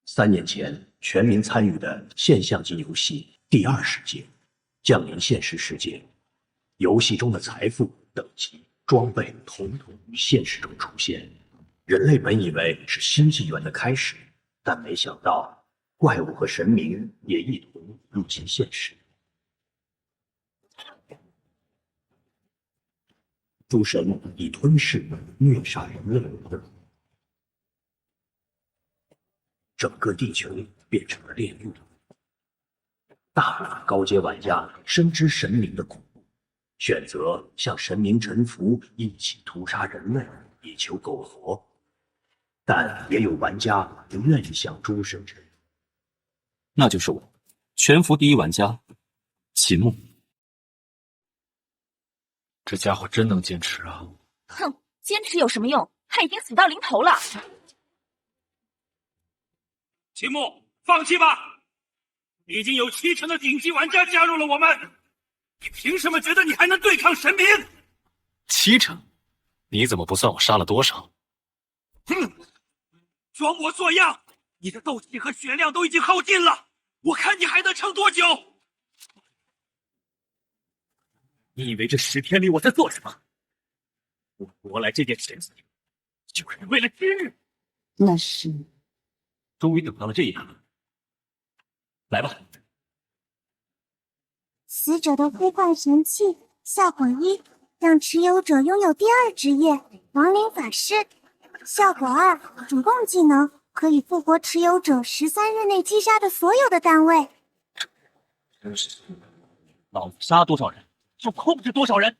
3年前全民参与的现象级游戏第2世界降临现实世界，游戏中的财富、等级、装备统统于现实中出现。人类本以为是新纪元的开始，但没想到怪物和神明也一同入侵现实。诸神以吞噬、虐杀人类为乐，整个地球变成了炼狱。大部分高阶玩家深知神明的恐怖，选择向神明臣服，一起屠杀人类，以求苟活。但也有玩家不愿意向诸神臣服，那就是我，全服第1玩家秦牧。这家伙真能坚持啊！哼，坚持有什么用？他已经死到临头了。秦牧，放弃吧！已经有70%的顶级玩家加入了我们，你凭什么觉得你还能对抗神明？70%？你怎么不算我杀了多少？哼！装模作样！你的斗气和血量都已经耗尽了，我看你还能撑多久？你以为这10天里我在做什么？我夺来这件神器，就是为了今日。那是……终于等到了这一刻，来吧！死者的呼唤神器效果1，让持有者拥有第2职业亡灵法师。效果2，主动技能可以复活持有者13日内击杀的所有的单位。真是，老子杀多少人就控制多少人。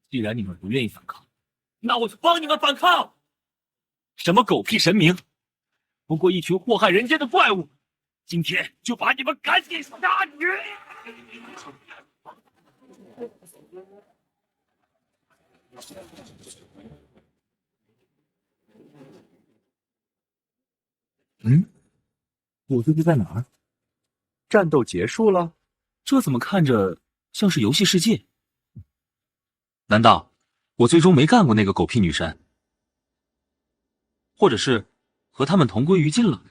既然你们不愿意反抗，那我就帮你们反抗。什么狗屁神明，不过一群祸害人间的怪物，今天就把你们赶尽杀绝！我这是在哪儿？战斗结束了？这怎么看着像是游戏世界？难道我最终没干过那个狗屁女神？或者是和他们同归于尽了？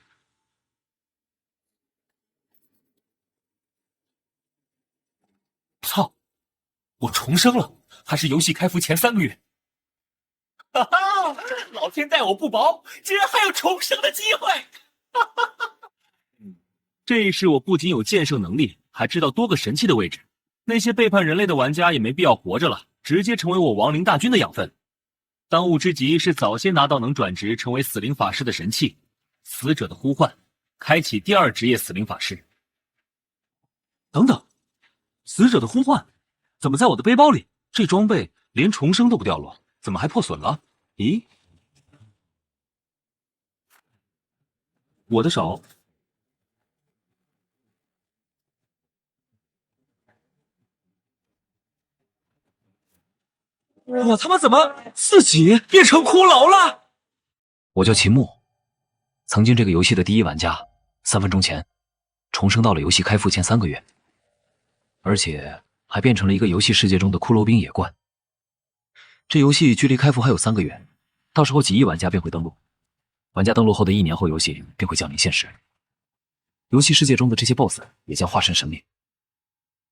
操！我重生了，还是游戏开服前3个月。哈哈，老天待我不薄，竟然还有重生的机会！哈哈哈！这一世我不仅有剑圣能力，还知道多个神器的位置。那些背叛人类的玩家也没必要活着了，直接成为我亡灵大军的养分。当务之急是早些拿到能转职成为死灵法师的神器——死者的呼唤，开启第2职业死灵法师。等等，死者的呼唤怎么在我的背包里？这装备连重生都不掉落，怎么还破损了？咦，我的手。我他妈怎么自己变成骷髅了？我叫秦牧，曾经这个游戏的第1玩家，3分钟前重生到了游戏开服前3个月，而且还变成了一个游戏世界中的骷髅兵野怪。这游戏距离开服还有3个月，到时候几亿玩家便会登录。玩家登录后的1年后，游戏便会降临现实。游戏世界中的这些 BOSS 也将化身神灭，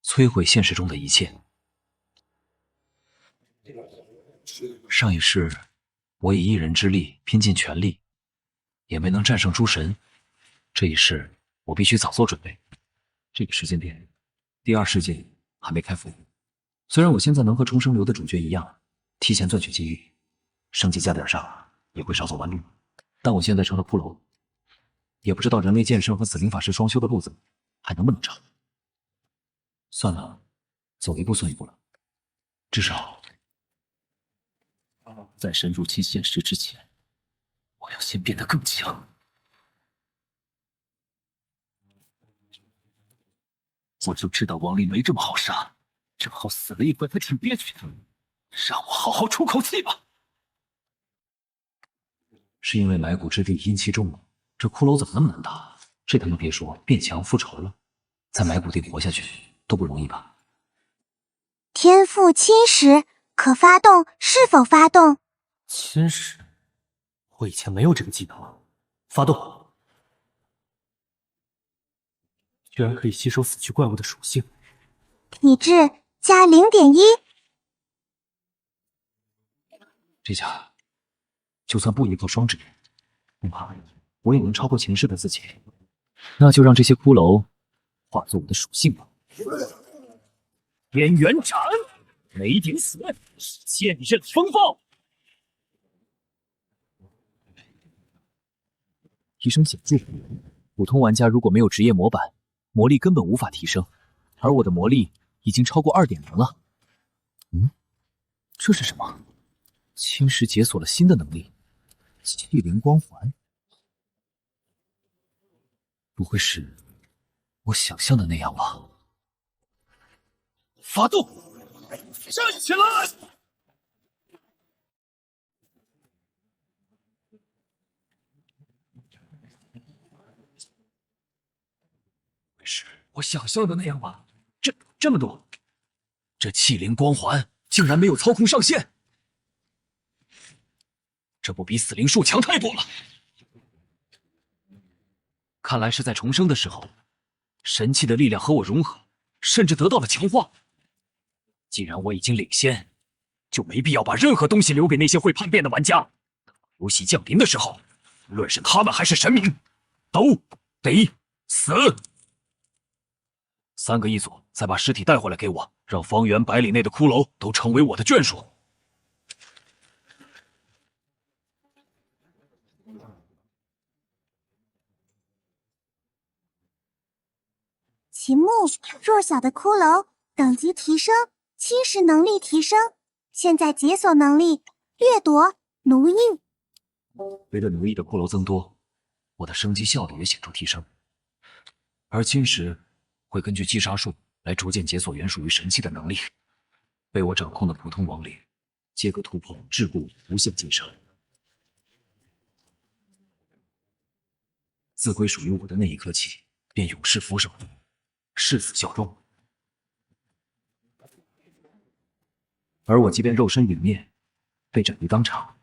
摧毁现实中的一切。上一世，我以1人之力拼尽全力，也没能战胜诸神。这一世，我必须早做准备。这个时间点，第2世界还没开服。虽然我现在能和重生流的主角一样，提前赚取机遇，升级加点上也会少走弯路，但我现在成了骷髅，也不知道人类剑圣和死灵法师双修的路子还能不能长。算了，走一步算一步了，至少在神入侵现实之前，我要先变得更强。我就知道亡灵没这么好杀，正好死了一回还挺憋屈的，让我好好出口气吧。是因为埋骨之地阴气重吗？这骷髅怎么那么难打？这他妈别说变强复仇了，在埋骨地活下去都不容易吧？天赋侵蚀，可发动，是否发动？侵蚀？我以前没有这个技能，发动。居然可以吸收死去怪物的属性。体质加0.1。这下就算不依靠双指，恐怕我也能超过前世的自己。那就让这些骷髅化作我的属性吧。边缘斩，没顶死，剑刃风暴。提升显著。普通玩家如果没有职业模板，魔力根本无法提升，而我的魔力已经超过2.0了。这是什么？侵蚀解锁了新的能力，气灵光环。不会是我想象的那样吧？发动，站起来！是我想象的那样吧？这么多，这气灵光环竟然没有操控上限，这不比死灵术强太多了。看来是在重生的时候，神器的力量和我融合，甚至得到了强化。既然我已经领先，就没必要把任何东西留给那些会叛变的玩家。游戏降临的时候，无论是他们还是神明，都得死。3个一组，再把尸体带回来给我，让方圆100里内的骷髅都成为我的眷属。秦牧，弱小的骷髅等级提升，侵蚀能力提升，现在解锁能力掠夺、奴役。随着奴役的骷髅增多，我的升级效率也显著提升，而侵蚀会根据击杀数来逐渐解锁原属于神器的能力。被我掌控的普通亡灵，皆可突破桎梏无限晋升。自归属于我的那一刻起，便永世俯首，誓死效忠。而我即便肉身陨灭，被斩于当场，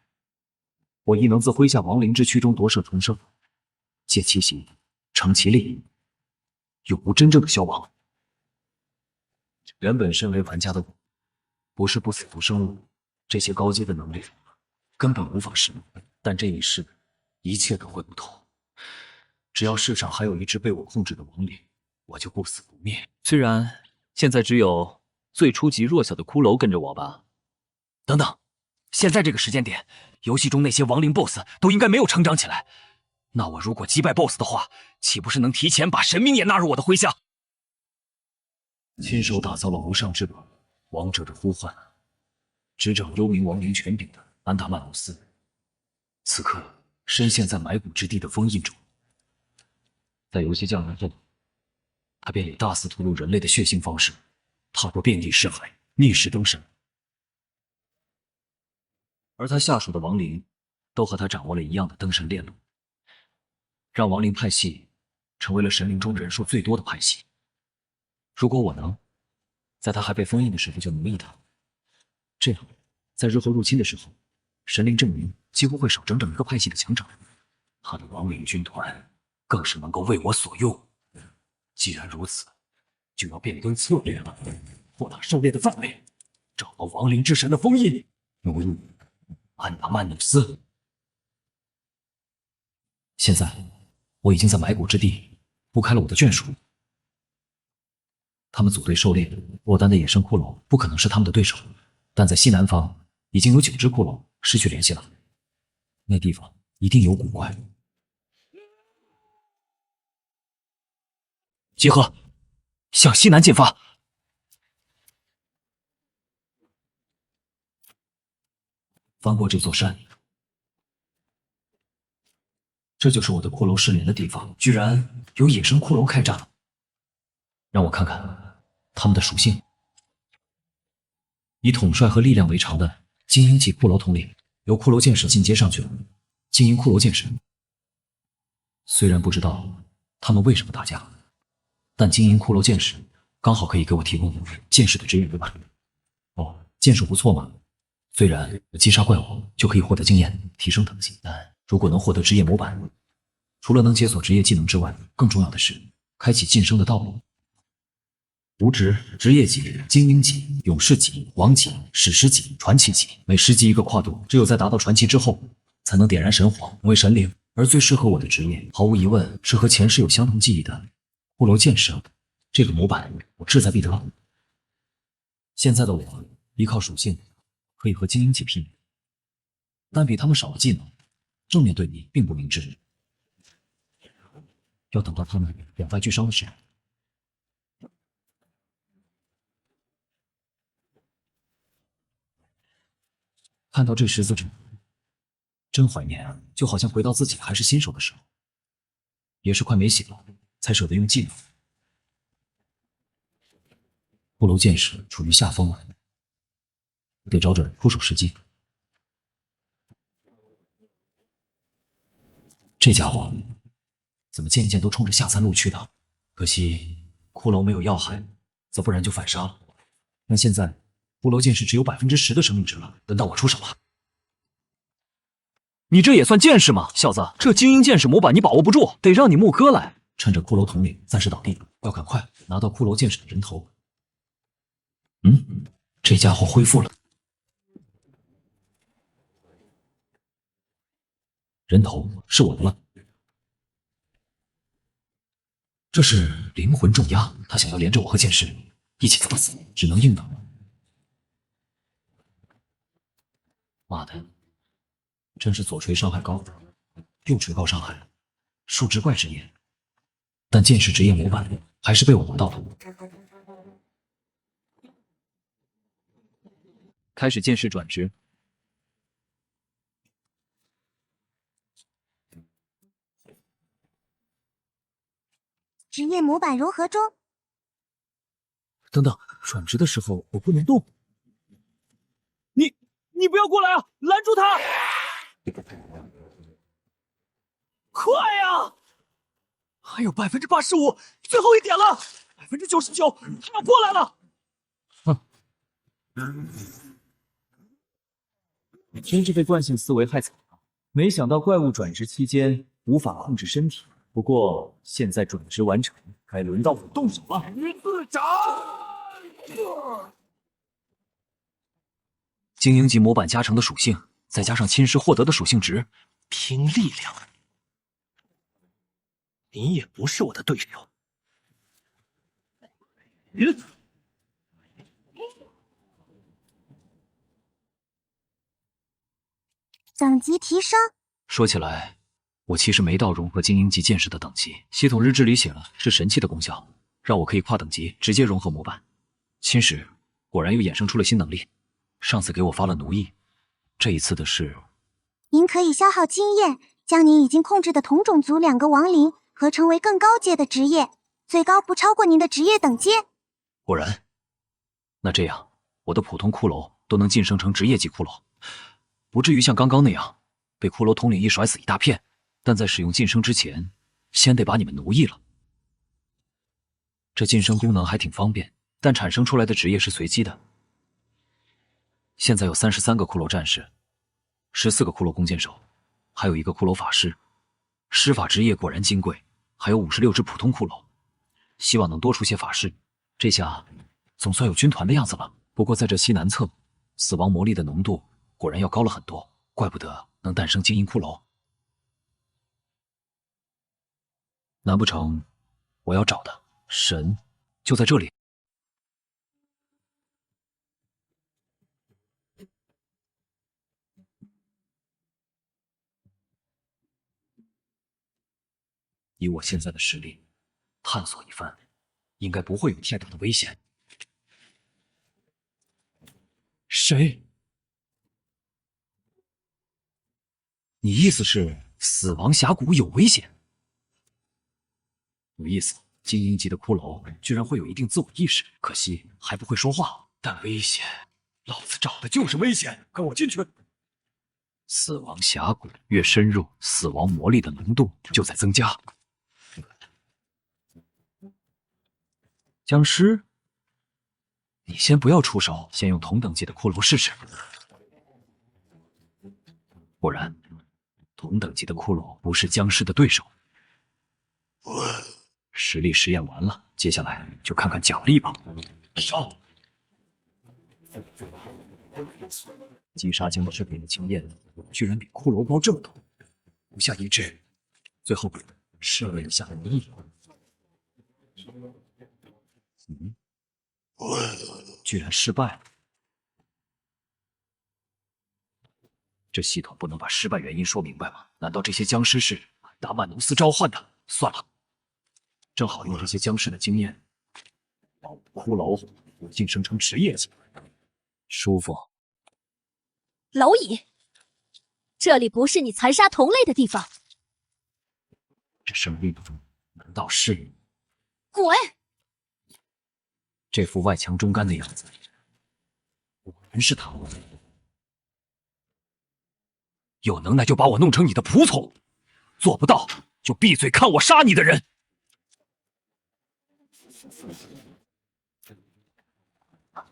我亦能自麾下亡灵之躯中夺舍重生，借其形，成其力，永无真正的消亡。原本身为玩家的我，不是不死族生物，这些高阶的能力根本无法使用。但这一世，一切都会不同。只要世上还有一只被我控制的亡灵，我就不死不灭。虽然现在只有最初级弱小的骷髅跟着我吧。等等，现在这个时间点，游戏中那些亡灵 BOSS 都应该没有成长起来。那我如果击败 BOSS 的话，岂不是能提前把神明也纳入我的麾下？亲手打造了无上之宝《王者的呼唤》，执掌幽冥亡灵权柄的安达曼努斯，此刻深陷在埋骨之地的封印中。在游戏降临后，他便以大肆吐露人类的血腥方式，踏过遍地尸骸，逆势登神。而他下属的亡灵，都和他掌握了一样的登神链路，让亡灵派系成为了神灵中人数最多的派系。如果我能在他还被封印的时候就奴役他，这样在日后入侵的时候，神灵阵营几乎会少整整一个派系的强者。他的亡灵军团更是能够为我所用。既然如此，就要变更策略了，扩大狩猎的范围，找到亡灵之神的封印，奴役安达曼努斯。现在我已经在埋骨之地铺开了我的眷属，他们组队狩猎，落单的野生骷髅不可能是他们的对手，但在西南方已经有9只骷髅失去联系了，那地方一定有古怪。集合，向西南进发。翻过这座山，这就是我的骷髅失联的地方，居然有野生骷髅开战。让我看看他们的属性。以统帅和力量为常的精英级骷髅统领，由骷髅剑士进阶上去了。精英骷髅剑士，虽然不知道他们为什么打架，但精英骷髅剑士刚好可以给我提供剑士的职业模板。哦，剑术不错嘛。虽然击杀怪物就可以获得经验提升等级，但如果能获得职业模板，除了能解锁职业技能之外，更重要的是开启晋升的道路。无职、职业级、精英级、勇士级、王级、史诗级、传奇级，每10级一个跨度，只有在达到传奇之后，才能点燃神皇，成为神灵。而最适合我的职业，毫无疑问是和前世有相同记忆的骷髅剑士。这个模板我志在必得。现在的我依靠属性可以和精英级媲美，但比他们少了技能，正面对敌并不明智。要等到他们两败俱伤的时候。看到这十字阵，真怀念啊，就好像回到自己还是新手的时候。也是快没血了，才舍得用技能。骷髅剑士处于下风了，得找准出手时机。这家伙怎么渐渐都冲着下三路去的？可惜骷髅没有要害，则不然就反杀了。那现在骷髅剑士只有10%的生命值了，轮到我出手了。你这也算剑士吗，小子？这精英剑士模板你把握不住，得让你木哥来。趁着骷髅统领暂时倒地，要赶快拿到骷髅剑士的人头。这家伙恢复了。人头是我的了。这是灵魂重压，他想要连着我和剑士一起作死，只能硬等了。妈的，真是左锤伤害高，右锤高伤害，数值怪职业，但剑士职业模板还是被我拿到了。开始剑士转职。职业模板融合中。等等，转职的时候我不能动。你不要过来啊！拦住他！快呀！还有85%，最后一点了，99%，他要过来了。真是被惯性思维害惨了。没想到怪物转职期间无法控制身体，不过现在转职完成，该轮到我动手了。自斩！精英级模板加成的属性，再加上侵蚀获得的属性值，拼力量，你也不是我的对手。等级提升。说起来，我其实没到融合精英级剑士的等级，系统日志里写了是神器的功效，让我可以跨等级直接融合模板。侵蚀果然又衍生出了新能力。上次给我发了奴役，这一次的是，您可以消耗经验，将您已经控制的同种族2个亡灵合成为更高阶的职业，最高不超过您的职业等阶。果然，那这样我的普通骷髅都能晋升成职业级骷髅，不至于像刚刚那样被骷髅统领一甩死一大片。但在使用晋升之前，先得把你们奴役了。这晋升功能还挺方便，但产生出来的职业是随机的。现在有33个骷髅战士，14个骷髅弓箭手，还有1个骷髅法师。施法职业果然金贵，还有56只普通骷髅，希望能多出些法师。这下总算有军团的样子了。不过在这西南侧，死亡魔力的浓度果然要高了很多，怪不得能诞生精英骷髅。难不成我要找的神就在这里？以我现在的实力，探索一番，应该不会有太大的危险。谁？你意思是死亡峡谷有危险？有意思，精英级的骷髅居然会有一定自我意识，可惜还不会说话。但危险，老子找的就是危险，跟我进去。死亡峡谷越深入，死亡魔力的浓度就在增加。僵尸，你先不要出手，先用同等级的骷髅试试。果然，同等级的骷髅不是僵尸的对手。实力实验完了，接下来就看看奖励吧。上！击杀僵尸给的经验居然比骷髅高这么多，不下一致，最后试了一下无意。居然失败了。这系统不能把失败原因说明白吗？难道这些僵尸是达曼努斯召唤的？算了，正好用这些僵尸的经验，把我骷髅晋升成职业级，舒服。蝼蚁，这里不是你残杀同类的地方。这生命中难道是？滚！这副外强中干的样子，果然是他。有能耐就把我弄成你的仆从，做不到就闭嘴看我杀你的人。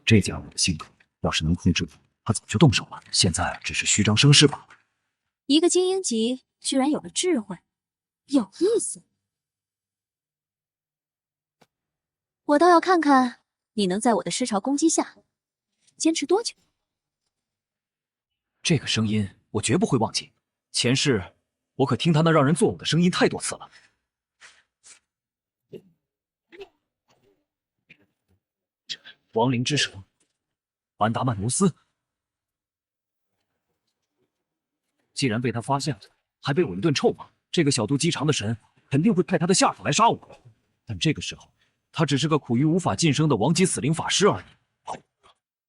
这家伙的性格，要是能控制住，他早就动手了。现在只是虚张声势罢了。一个精英级居然有了智慧，有意思。我倒要看看你能在我的尸潮攻击下坚持多久。这个声音我绝不会忘记，前世我可听他那让人作呕的声音太多次了。亡灵之蛇，安达曼努斯，既然被他发现了，还被我一顿臭骂，这个小肚鸡肠的神肯定会派他的下属来杀我。但这个时候，他只是个苦于无法晋升的王级死灵法师而已，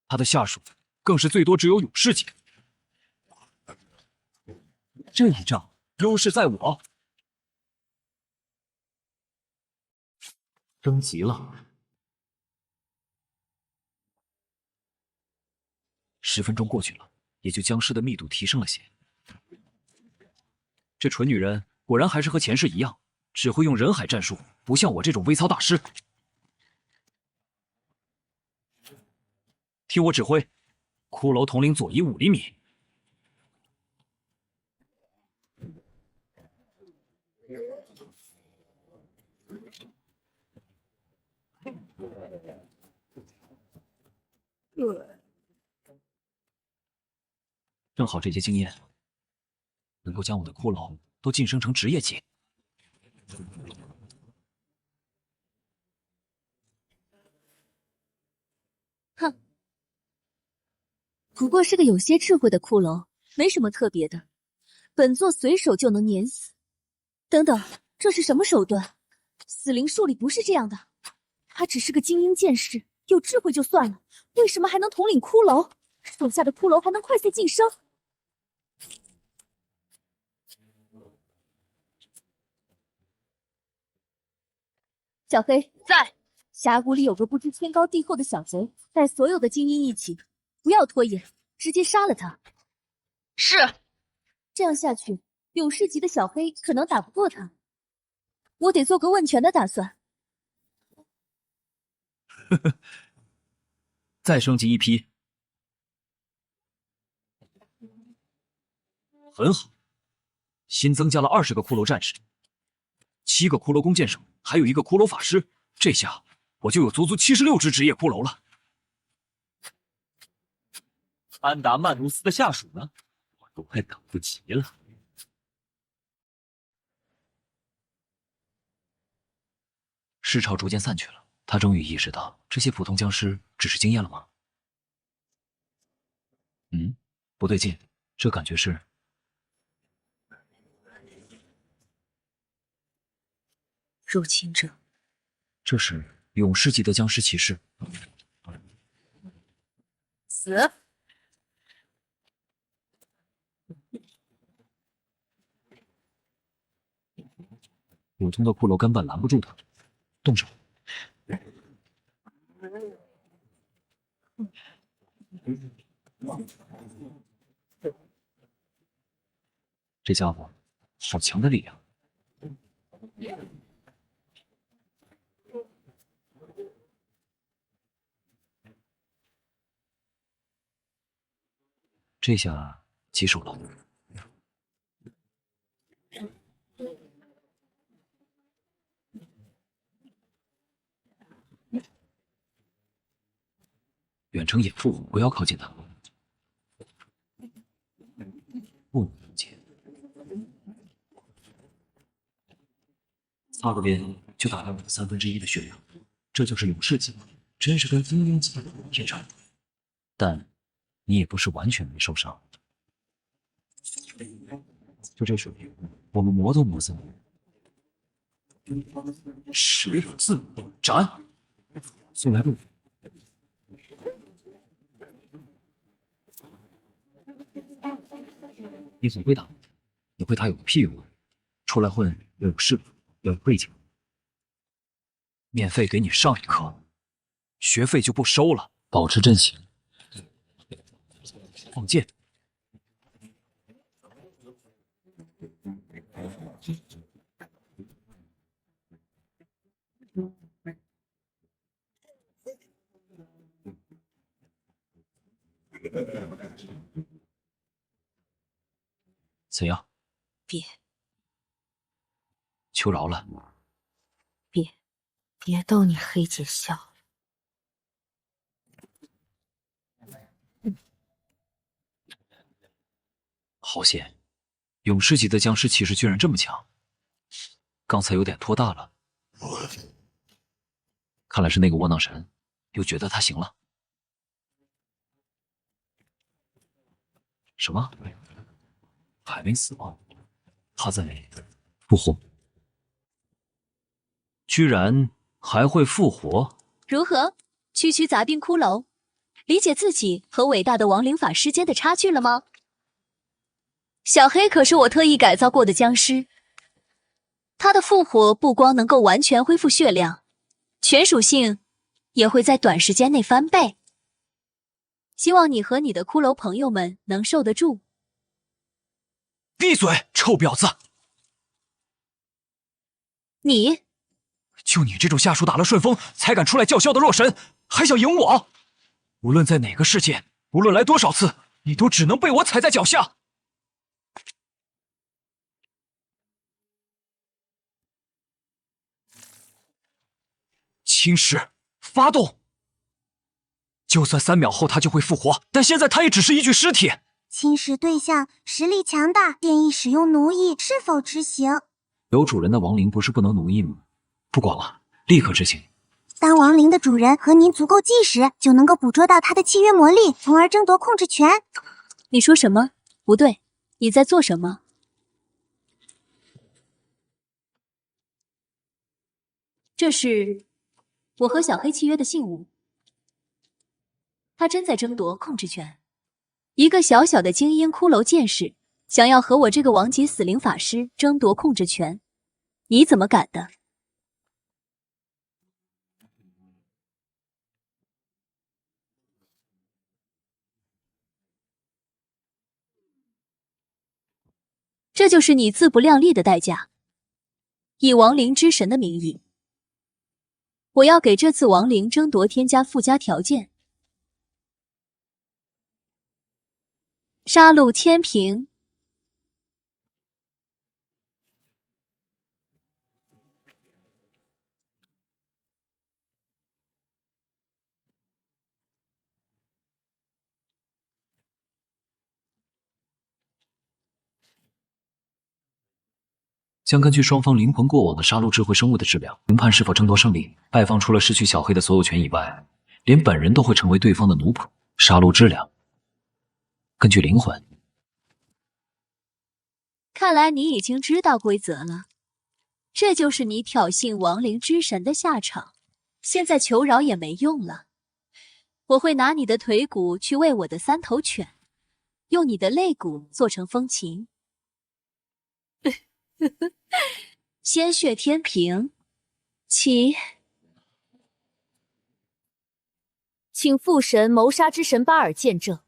他的下属更是最多只有勇士级。这一仗优势在我，升级了。10分钟过去了，也就僵尸的密度提升了些。这蠢女人果然还是和前世一样，只会用人海战术，不像我这种微操大师。听我指挥，骷髅统领左移5厘米。正好这些经验能够将我的骷髅都晋升成职业级。哼，不过是个有些智慧的骷髅，没什么特别的。本座随手就能碾死。等等，这是什么手段？死灵术里不是这样的。他只是个精英剑士，有智慧就算了，为什么还能统领骷髅？手下的骷髅还能快速晋升？小黑在峡谷里有个不知天高地厚的小贼，带所有的精英一起，不要拖延，直接杀了他。是，这样下去，勇士级的小黑可能打不过他。我得做个问权的打算。再升级一批，很好，新增加了20个骷髅战士，7个骷髅弓箭手，还有1个骷髅法师。这下我就有足足76只职业骷髅了。安达曼努斯的下属呢？我都快等不及了。尸潮逐渐散去了，他终于意识到这些普通僵尸只是经验了吗？不对劲，这感觉是……入侵者，这是勇士级的僵尸骑士。死！普通的骷髅根本拦不住他，动手！这家伙好强的力量！这下棘手了。成掩护，不要靠近他。不能靠近。擦个边就打掉我的1/3的血量，这就是勇士级，真是跟精英级天差不远。但你也不是完全没受伤。就这水平，我们磨都磨死你。十字斩，送来路。你总会打，你会打有个屁用啊！出来混要有势力，要有背景。免费给你上一课，学费就不收了，保持阵型。放箭。怎样？别求饶了。别逗你黑姐笑了。好险，勇士级的僵尸气势居然这么强，刚才有点拖大了。看来是那个窝囊神又觉得他行了。什么？还没死吗？他在复活？居然还会复活？如何？区区杂兵骷髅，理解自己和伟大的亡灵法师间的差距了吗？小黑可是我特意改造过的僵尸，他的复活不光能够完全恢复血量，全属性也会在短时间内翻倍。希望你和你的骷髅朋友们能受得住。闭嘴，臭婊子！你就你这种下属打了顺风才敢出来叫嚣的弱神，还想赢我？无论在哪个世界，无论来多少次，你都只能被我踩在脚下。侵蚀，发动！就算3秒后他就会复活，但现在他也只是一具尸体。侵蚀对象实力强大，建议使用奴役，是否执行？有主人的亡灵不是不能奴役吗？不管了，立刻执行。当亡灵的主人和您足够近时，就能够捕捉到他的契约魔力，从而争夺控制权。你说什么？不对，你在做什么？这是我和小黑契约的信物。他真在争夺控制权。一个小小的精英骷髅剑士，想要和我这个王级死灵法师争夺控制权，你怎么敢的？这就是你自不量力的代价。以亡灵之神的名义，我要给这次亡灵争夺添加附加条件。杀戮天平。将根据双方灵魂过往的杀戮智慧生物的质量评判是否争夺胜利。败方除了失去小黑的所有权以外，连本人都会成为对方的奴仆。杀戮质量根据灵魂。看来你已经知道规则了，这就是你挑衅亡灵之神的下场。现在求饶也没用了，我会拿你的腿骨去喂我的3头犬，用你的肋骨做成风琴。鲜血天平，请父神谋杀之神巴尔见证，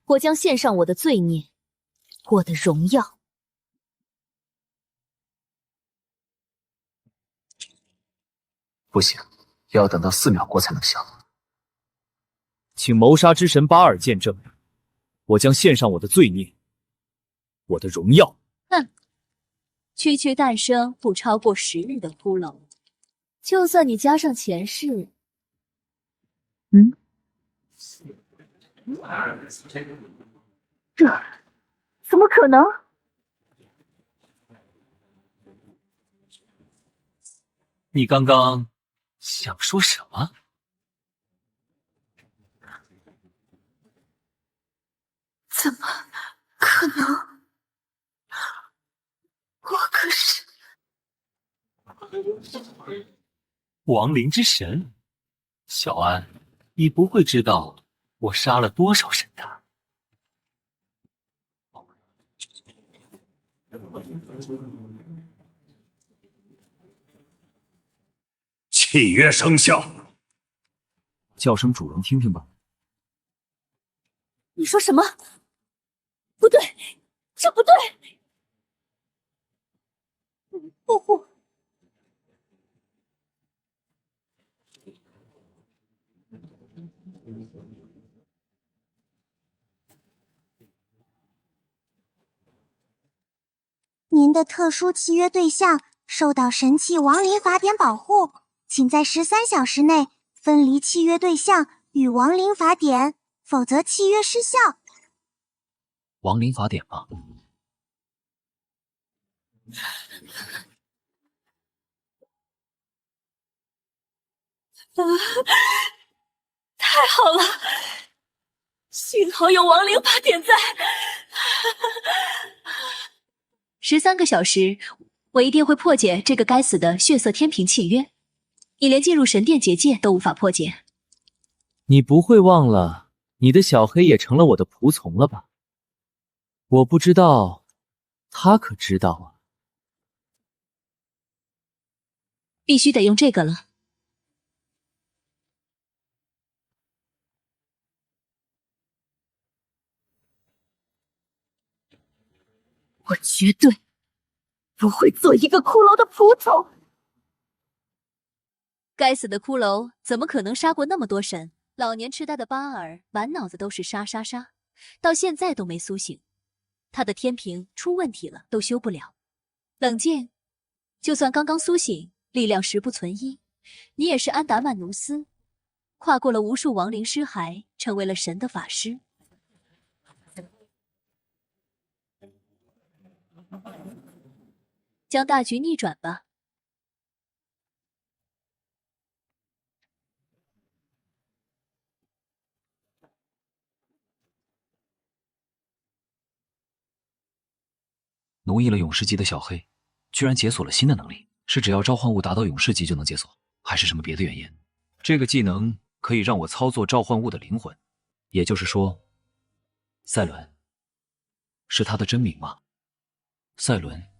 我将献上我的罪孽，我的荣耀。不行，要等到4秒过才能响。请谋杀之神巴尔见证，我将献上我的罪孽，我的荣耀。哼，区区诞生不超过10日的骷髅，就算你加上前世，这怎么可能？你刚刚想说什么？怎么可能？我可是亡灵之神，小安，你不会知道我杀了多少神的。契约生效。叫声主人听听吧。你说什么？不对，这不对！不，您的特殊契约对象受到神器亡灵法典保护，请在13小时内分离契约对象与亡灵法典，否则契约失效。亡灵法典吗？太好了，幸好有亡灵法典在。13个小时，我一定会破解这个该死的血色天平契约。你连进入神殿结界都无法破解。你不会忘了，你的小黑也成了我的仆从了吧？我不知道，他可知道啊。必须得用这个了。我绝对不会做一个骷髅的仆从。该死的骷髅怎么可能杀过那么多神？老年痴呆的巴尔满脑子都是杀，到现在都没苏醒。他的天平出问题了，都修不了。冷静，就算刚刚苏醒，力量十不存一。你也是安达曼努斯，跨过了无数亡灵尸骸，成为了神的法师。将大局逆转吧。奴役了勇士级的小黑，居然解锁了新的能力，是只要召唤物达到勇士级就能解锁，还是什么别的原因？这个技能可以让我操作召唤物的灵魂，也就是说，赛伦是他的真名吗？赛伦。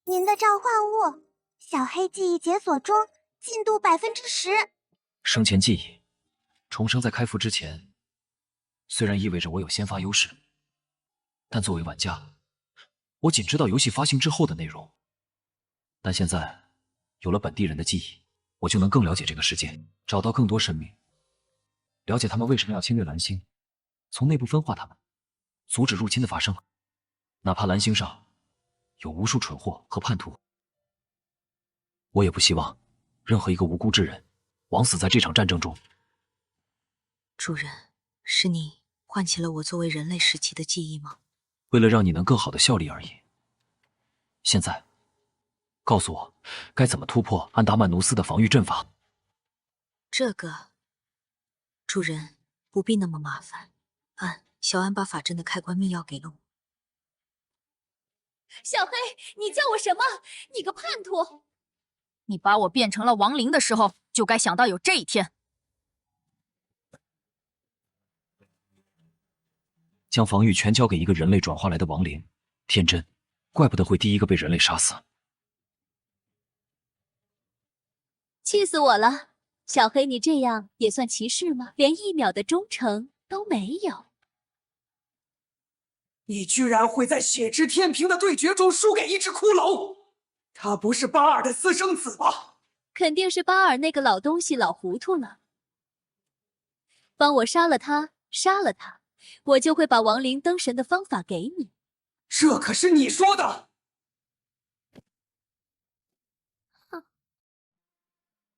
您的召唤物小黑记忆解锁中，进度10%。生前记忆重生在开服之前，虽然意味着我有先发优势，但作为玩家，我仅知道游戏发行之后的内容。但现在有了本地人的记忆，我就能更了解这个世界，找到更多生命，了解他们为什么要侵略蓝星，从内部分化他们，阻止入侵的发生。哪怕蓝星上有无数蠢货和叛徒，我也不希望任何一个无辜之人枉死在这场战争中。主人，是你唤起了我作为人类时期的记忆吗？为了让你能更好的效力而已。现在，告诉我该怎么突破安达曼努斯的防御阵法。这个，主人不必那么麻烦。小安把法阵的开关密钥给了我。小黑，你叫我什么？你个叛徒！你把我变成了亡灵的时候，就该想到有这一天。将防御全交给一个人类转化来的亡灵，天真，怪不得会第一个被人类杀死。气死我了！小黑，你这样也算骑士吗？连1秒的忠诚都没有。你居然会在血之天平的对决中输给一只骷髅？他不是巴尔的私生子吧？肯定是巴尔那个老东西老糊涂了。帮我杀了他，我就会把亡灵登神的方法给你。这可是你说的。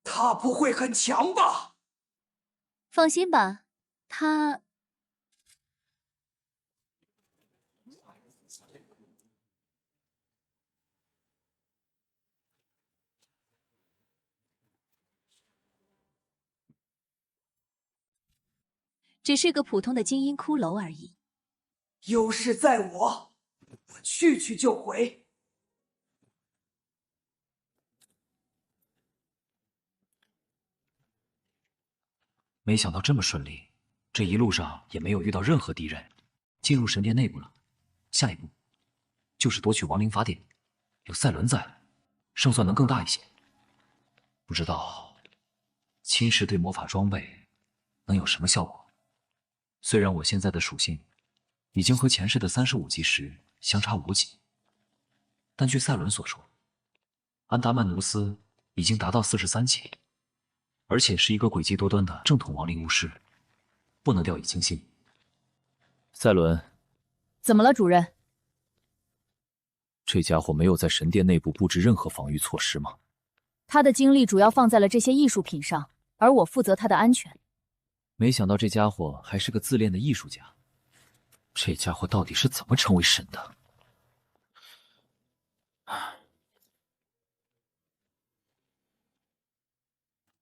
他他不会很强吧？放心吧，他……只是个普通的精英骷髅而已。优势在我，我去就回。没想到这么顺利，这一路上也没有遇到任何敌人，进入神殿内部了。下一步就是夺取亡灵法典，有赛伦在，胜算能更大一些。不知道侵蚀对魔法装备能有什么效果？虽然我现在的属性已经和前世的35级时相差无几，但据赛伦所说，安达曼努斯已经达到43级，而且是一个诡计多端的正统亡灵巫师，不能掉以轻心。赛伦，怎么了，主人？这家伙没有在神殿内部布置任何防御措施吗？他的精力主要放在了这些艺术品上，而我负责他的安全。没想到这家伙还是个自恋的艺术家。这家伙到底是怎么成为神的？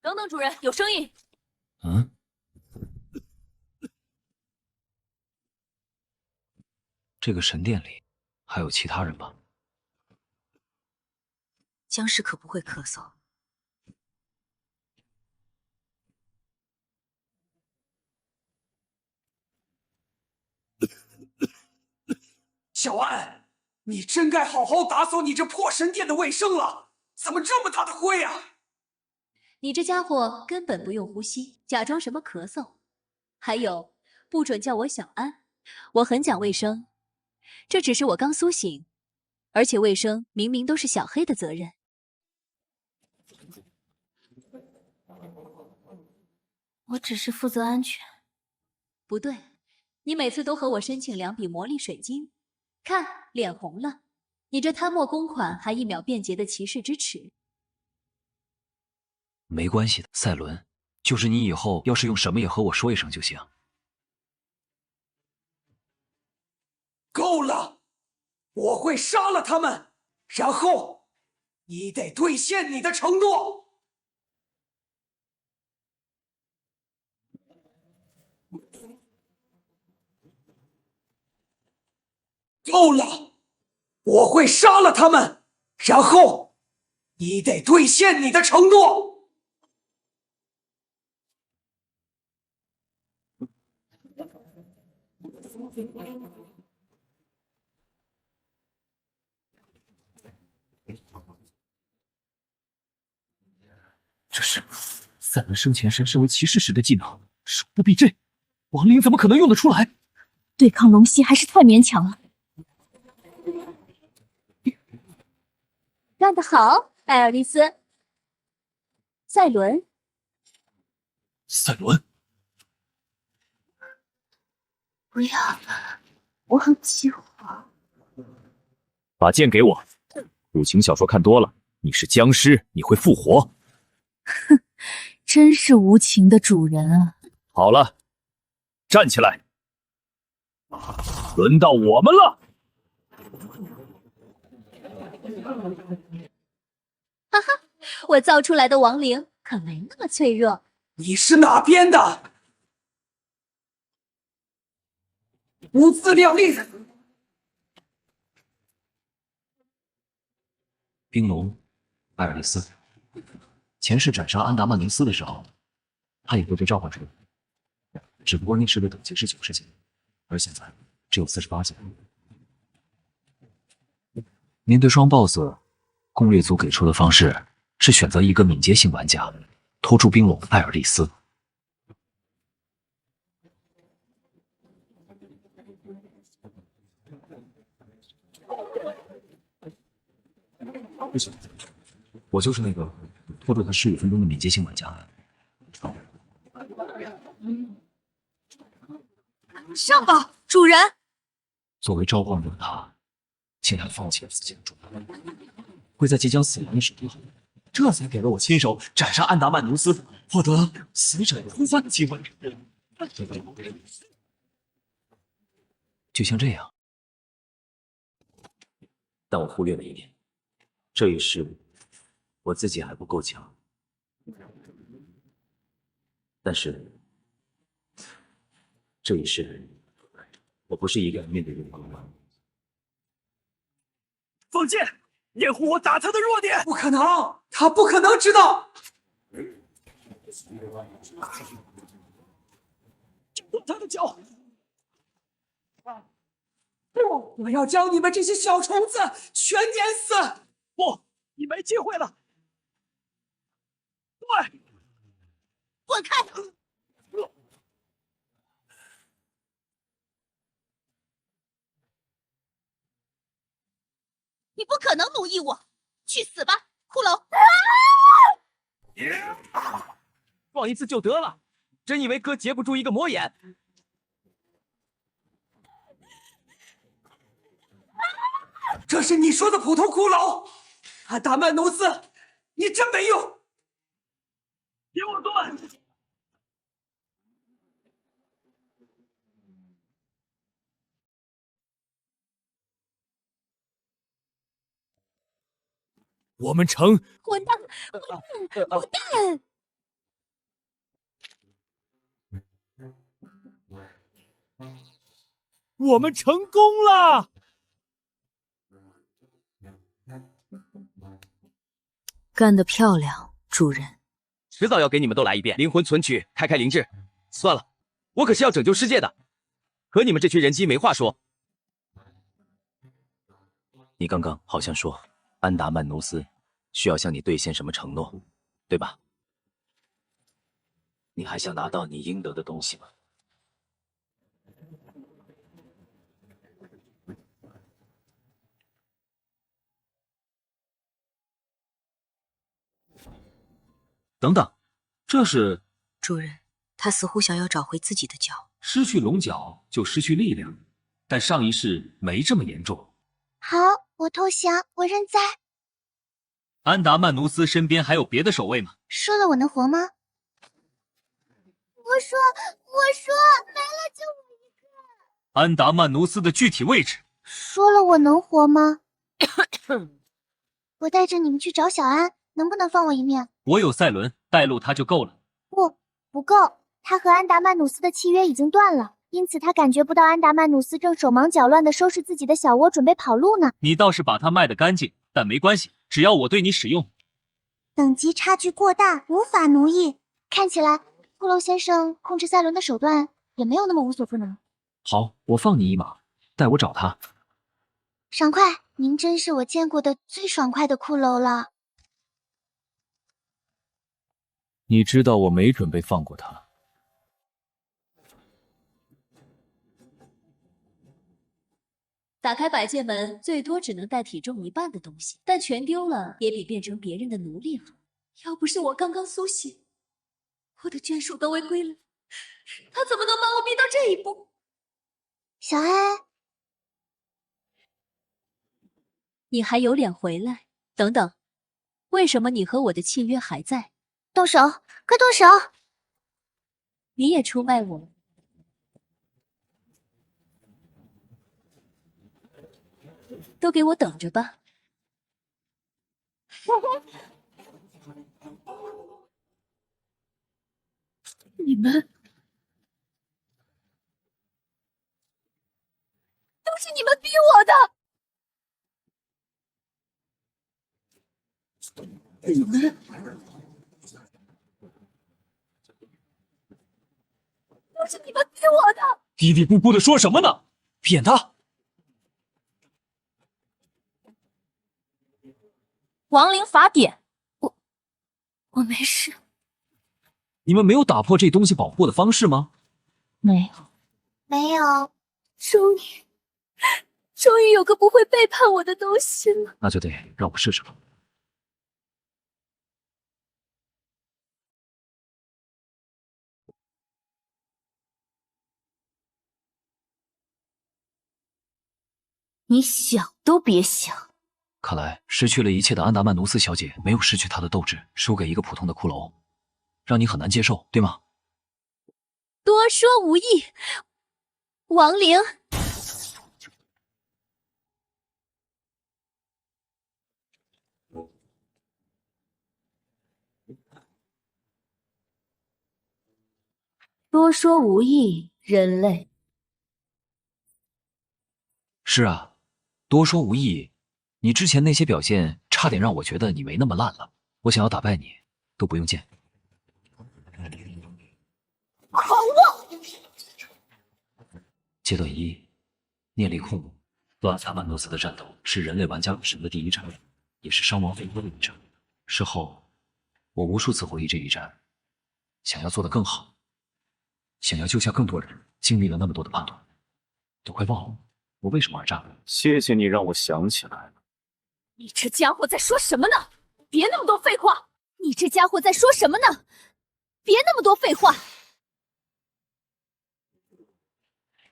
等等，主人，有声音。嗯？这个神殿里还有其他人吗？僵尸可不会咳嗽。小安，你真该好好打扫你这破神殿的卫生了，怎么这么大的灰啊？你这家伙根本不用呼吸，假装什么咳嗽？还有，不准叫我小安，我很讲卫生。这只是我刚苏醒，而且卫生明明都是小黑的责任。我只是负责安全。不对，你每次都和我申请2笔魔力水晶，看脸红了。你这贪墨公款还一秒便捷的骑士之耻。没关系的，赛伦，就是你以后要是用什么也和我说一声就行。够了，我会杀了他们，然后你得兑现你的承诺。够了，我会杀了他们，然后你得兑现你的承诺。这是赛伦生前身为骑士时的技能，手不避震，亡灵怎么可能用得出来？对抗龙息还是太勉强了。干得好，艾尔丽丝。赛伦，赛伦，不要，我很急火。把剑给我。苦情小说看多了，你是僵尸，你会复活。哼，真是无情的主人啊！好了，站起来，轮到我们了。哈哈，我造出来的亡灵可没那么脆弱。你是哪边的？不自量力！冰龙，艾尔丽丝，前世斩杀安达曼宁斯的时候，他也会被召唤出来，只不过那时的等级是90级，而现在只有48级。面对双 BOSS， 攻略组给出的方式是选择一个敏捷型玩家，拖住冰龙艾尔丽丝。不行，我就是那个拖住他15分钟的敏捷型玩家。上吧，主人。作为召唤者的他，竟然放弃了自己的主人，会在即将死亡的时候这才给了我亲手斩杀安达曼努斯，获得死者呼唤的机会。就像这样，但我忽略了一点，这一世我自己还不够强。但是这一世，我不是一个人面对人光吗？放箭，掩护我打他的弱点！不可能，他不可能知道。斩断他的脚！我要将你们这些小虫子全碾死！不，你没机会了。对，滚开！你不可能奴役我，去死吧，骷髅！放一次就得了，真以为哥截不住一个魔眼？这是你说的普通骷髅？安达曼努斯，你真没用！给我断！我们成！混蛋！混蛋！混蛋！我们成功了！干得漂亮，主人。迟早要给你们都来一遍灵魂存取，开开灵智。算了，我可是要拯救世界的，和你们这群人机没话说。你刚刚好像说安达曼努斯需要向你兑现什么承诺，对吧？你还想拿到你应得的东西吗？等等，这是主人，他似乎想要找回自己的脚。失去龙角就失去力量，但上一世没这么严重。好，我投降，我认栽。安达曼努斯身边还有别的守卫吗？说了我能活吗？我说，没了就我一个。安达曼努斯的具体位置？说了我能活吗？我带着你们去找小安，能不能放我一命？我有赛伦带路他就够了。不够，他和安达曼努斯的契约已经断了，因此他感觉不到安达曼努斯正手忙脚乱地收拾自己的小窝，准备跑路呢。你倒是把他卖得干净，但没关系，只要我对你使用。等级差距过大，无法奴役。看起来骷髅先生控制赛伦的手段也没有那么无所不能。好，我放你一马，带我找他。爽快，您真是我见过的最爽快的骷髅了。你知道我没准备放过他。打开百界门，最多只能带体重1半的东西，但全丢了也比变成别人的奴隶好。要不是我刚刚苏醒，我的眷属都未归来，他怎么能把我逼到这一步？小安，你还有脸回来？等等，为什么你和我的契约还在？动手，快动手！你也出卖我？都给我等着吧！你们都是你们逼我的！你们都是你们逼我的！嘀嘀咕咕的说什么呢？扁他！亡灵法典，我没事。你们没有打破这东西保护的方式吗？没有，没有。终于有个不会背叛我的东西了。那就得让我试试了。你想都别想！看来失去了一切的安达曼努斯小姐没有失去她的斗志，输给一个普通的骷髅，让你很难接受，对吗？多说无益，亡灵。多说无益，人类。是啊，多说无益。你之前那些表现，差点让我觉得你没那么烂了。我想要打败你，都不用剑。狂妄！阶段1，念力控股。洛阿萨曼诺斯的战斗是人类玩家神的第一战，也是伤亡最多的一战。事后，我无数次回忆这一战，想要做得更好，想要救下更多人，经历了那么多的叛徒，都快忘了我为什么而战了。谢谢你让我想起来了。你这家伙在说什么呢？别那么多废话！你这家伙在说什么呢？别那么多废话！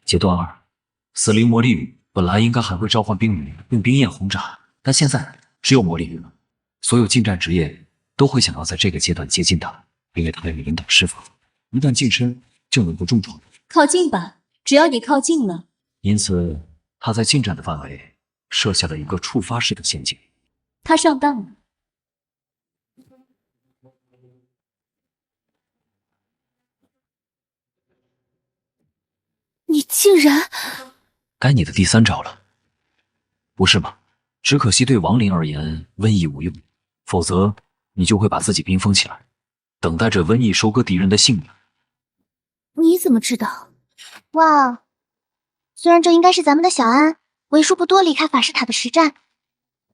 阶段2，死灵魔力雨本来应该还会召唤冰雨，用冰焰轰炸，但现在只有魔力雨了。所有近战职业都会想要在这个阶段接近它，因为它有引导施法，一旦近身就能够重创。靠近吧，只要你靠近了。因此，他在近战的范围设下了一个触发式的陷阱。他上当了。你竟然……该你的第3招了，不是吗？只可惜对亡灵而言，瘟疫无用，否则你就会把自己冰封起来，等待着瘟疫收割敌人的性命。你怎么知道？哇，虽然这应该是咱们的小安为数不多离开法师塔的实战，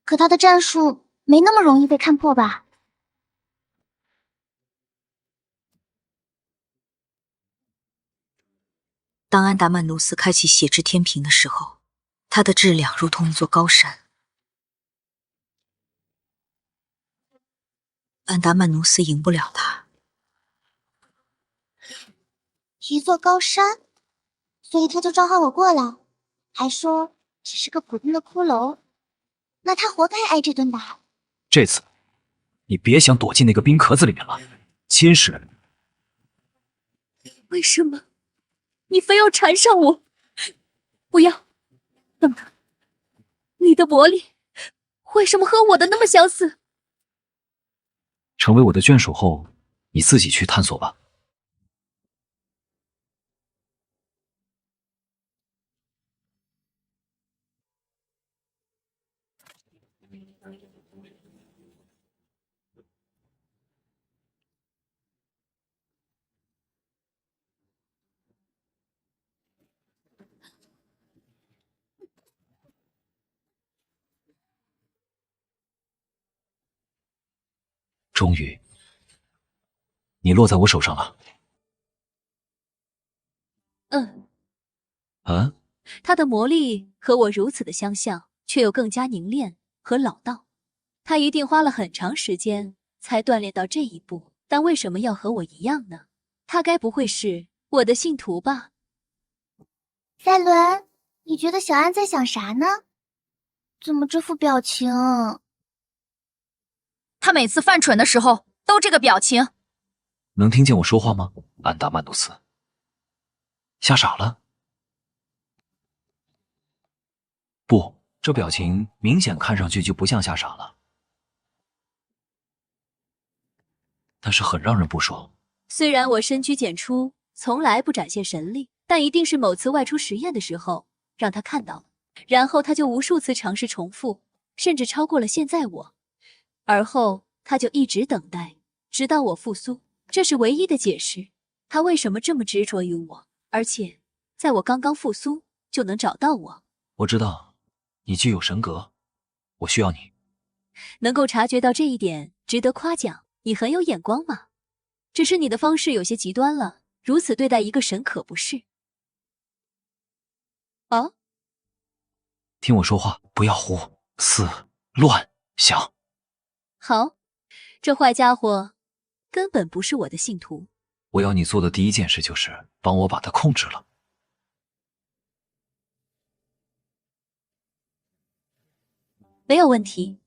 可他的战术没那么容易被看破吧？当安达曼努斯开启血之天平的时候，它的质量如同一座高山。安达曼努斯赢不了他。一座高山，所以他就召唤我过来，还说只是个普通的骷髅，那他活该挨这顿打。这次，你别想躲进那个冰壳子里面了，侵蚀。为什么你非要缠上我？不要！等等，你的魔力为什么和我的那么相似？成为我的眷属后，你自己去探索吧。终于，你落在我手上了。他的魔力和我如此的相像，却又更加凝练和老道。他一定花了很长时间才锻炼到这一步，但为什么要和我一样呢？他该不会是我的信徒吧？赛伦，你觉得小安在想啥呢？怎么这副表情？他每次犯蠢的时候都这个表情。能听见我说话吗，安达曼努斯？吓傻了？不，这表情明显看上去就不像吓傻了，但是很让人不爽。虽然我深居简出，从来不展现神力，但一定是某次外出实验的时候让他看到了，然后他就无数次尝试重复，甚至超过了现在我。而后他就一直等待，直到我复苏。这是唯一的解释，他为什么这么执着于我，而且在我刚刚复苏就能找到我。我知道你具有神格，我需要你。能够察觉到这一点值得夸奖，你很有眼光嘛。只是你的方式有些极端了，如此对待一个神可不是。哦，听我说话，不要胡思乱想。好，这坏家伙根本不是我的信徒。我要你做的第一件事就是帮我把他控制了。没有问题。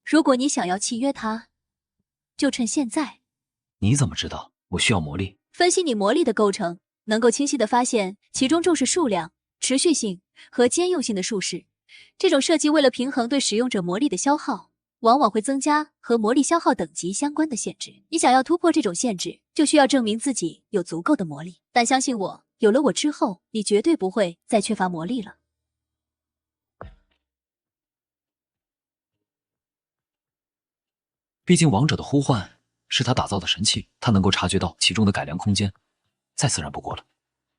如果你想要契约他，就趁现在。你怎么知道我需要魔力？分析你魔力的构成，能够清晰地发现其中重视数量、持续性和兼用性的术式。这种设计为了平衡对使用者魔力的消耗，往往会增加和魔力消耗等级相关的限制。你想要突破这种限制，就需要证明自己有足够的魔力。但相信我，有了我之后，你绝对不会再缺乏魔力了。毕竟王者的呼唤是他打造的神器，他能够察觉到其中的改良空间，再自然不过了。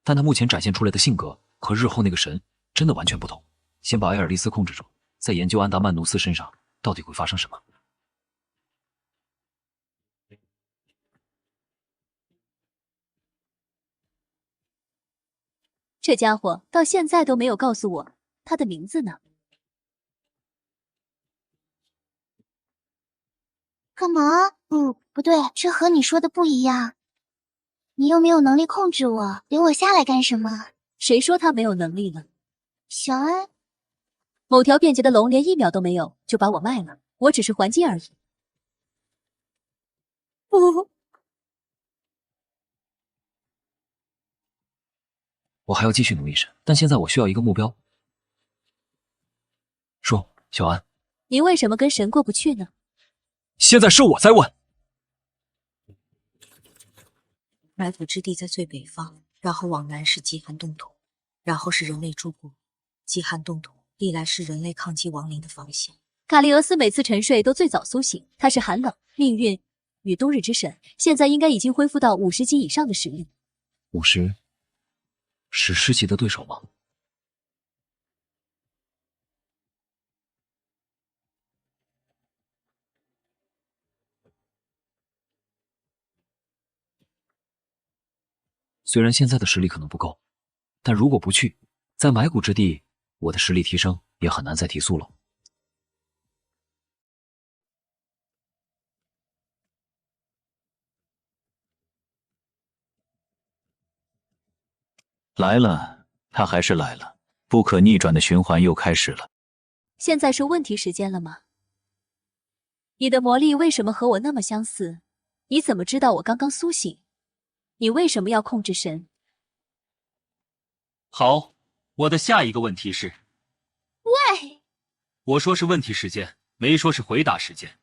但他目前展现出来的性格和日后那个神真的完全不同。先把埃尔利斯控制住，再研究安达曼努斯身上到底会发生什么。这家伙到现在都没有告诉我他的名字呢。干嘛？不对，这和你说的不一样。你又没有能力控制我，留我下来干什么？谁说他没有能力了？小安，某条便捷的龙连1秒都没有就把我卖了，我只是还击而已。不，我还要继续努一神，但现在我需要一个目标。说，小安，您为什么跟神过不去呢？现在是我在问。埋伏之地在最北方，然后往南是极寒冻土，然后是人类诸国。极寒冻土历来是人类抗击亡灵的防线。卡利俄斯每次沉睡都最早苏醒，他是寒冷、命运与冬日之神，现在应该已经恢复到50级以上的实力。50，是10级的对手吗？虽然现在的实力可能不够，但如果不去，在埋骨之地，我的实力提升也很难再提速了。来了，他还是来了，不可逆转的循环又开始了。现在是问题时间了吗？你的魔力为什么和我那么相似？你怎么知道我刚刚苏醒？你为什么要控制神？好，我的下一个问题是，喂，我说是问题时间，没说是回答时间。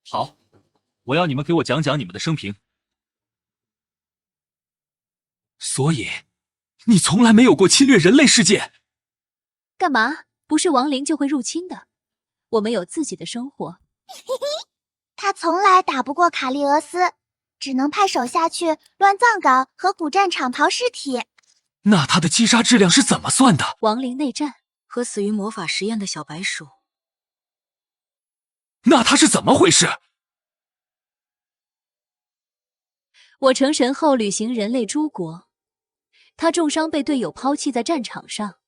好，我要你们给我讲讲你们的生平。所以，你从来没有过侵略人类世界？干嘛？不是亡灵就会入侵的。我们有自己的生活。他从来打不过卡利俄斯，只能派手下去乱葬岗和古战场刨尸体。那他的击杀质量是怎么算的？亡灵内战和死于魔法实验的小白鼠。那他是怎么回事？我成神后旅行人类诸国，他重伤被队友抛弃在战场上，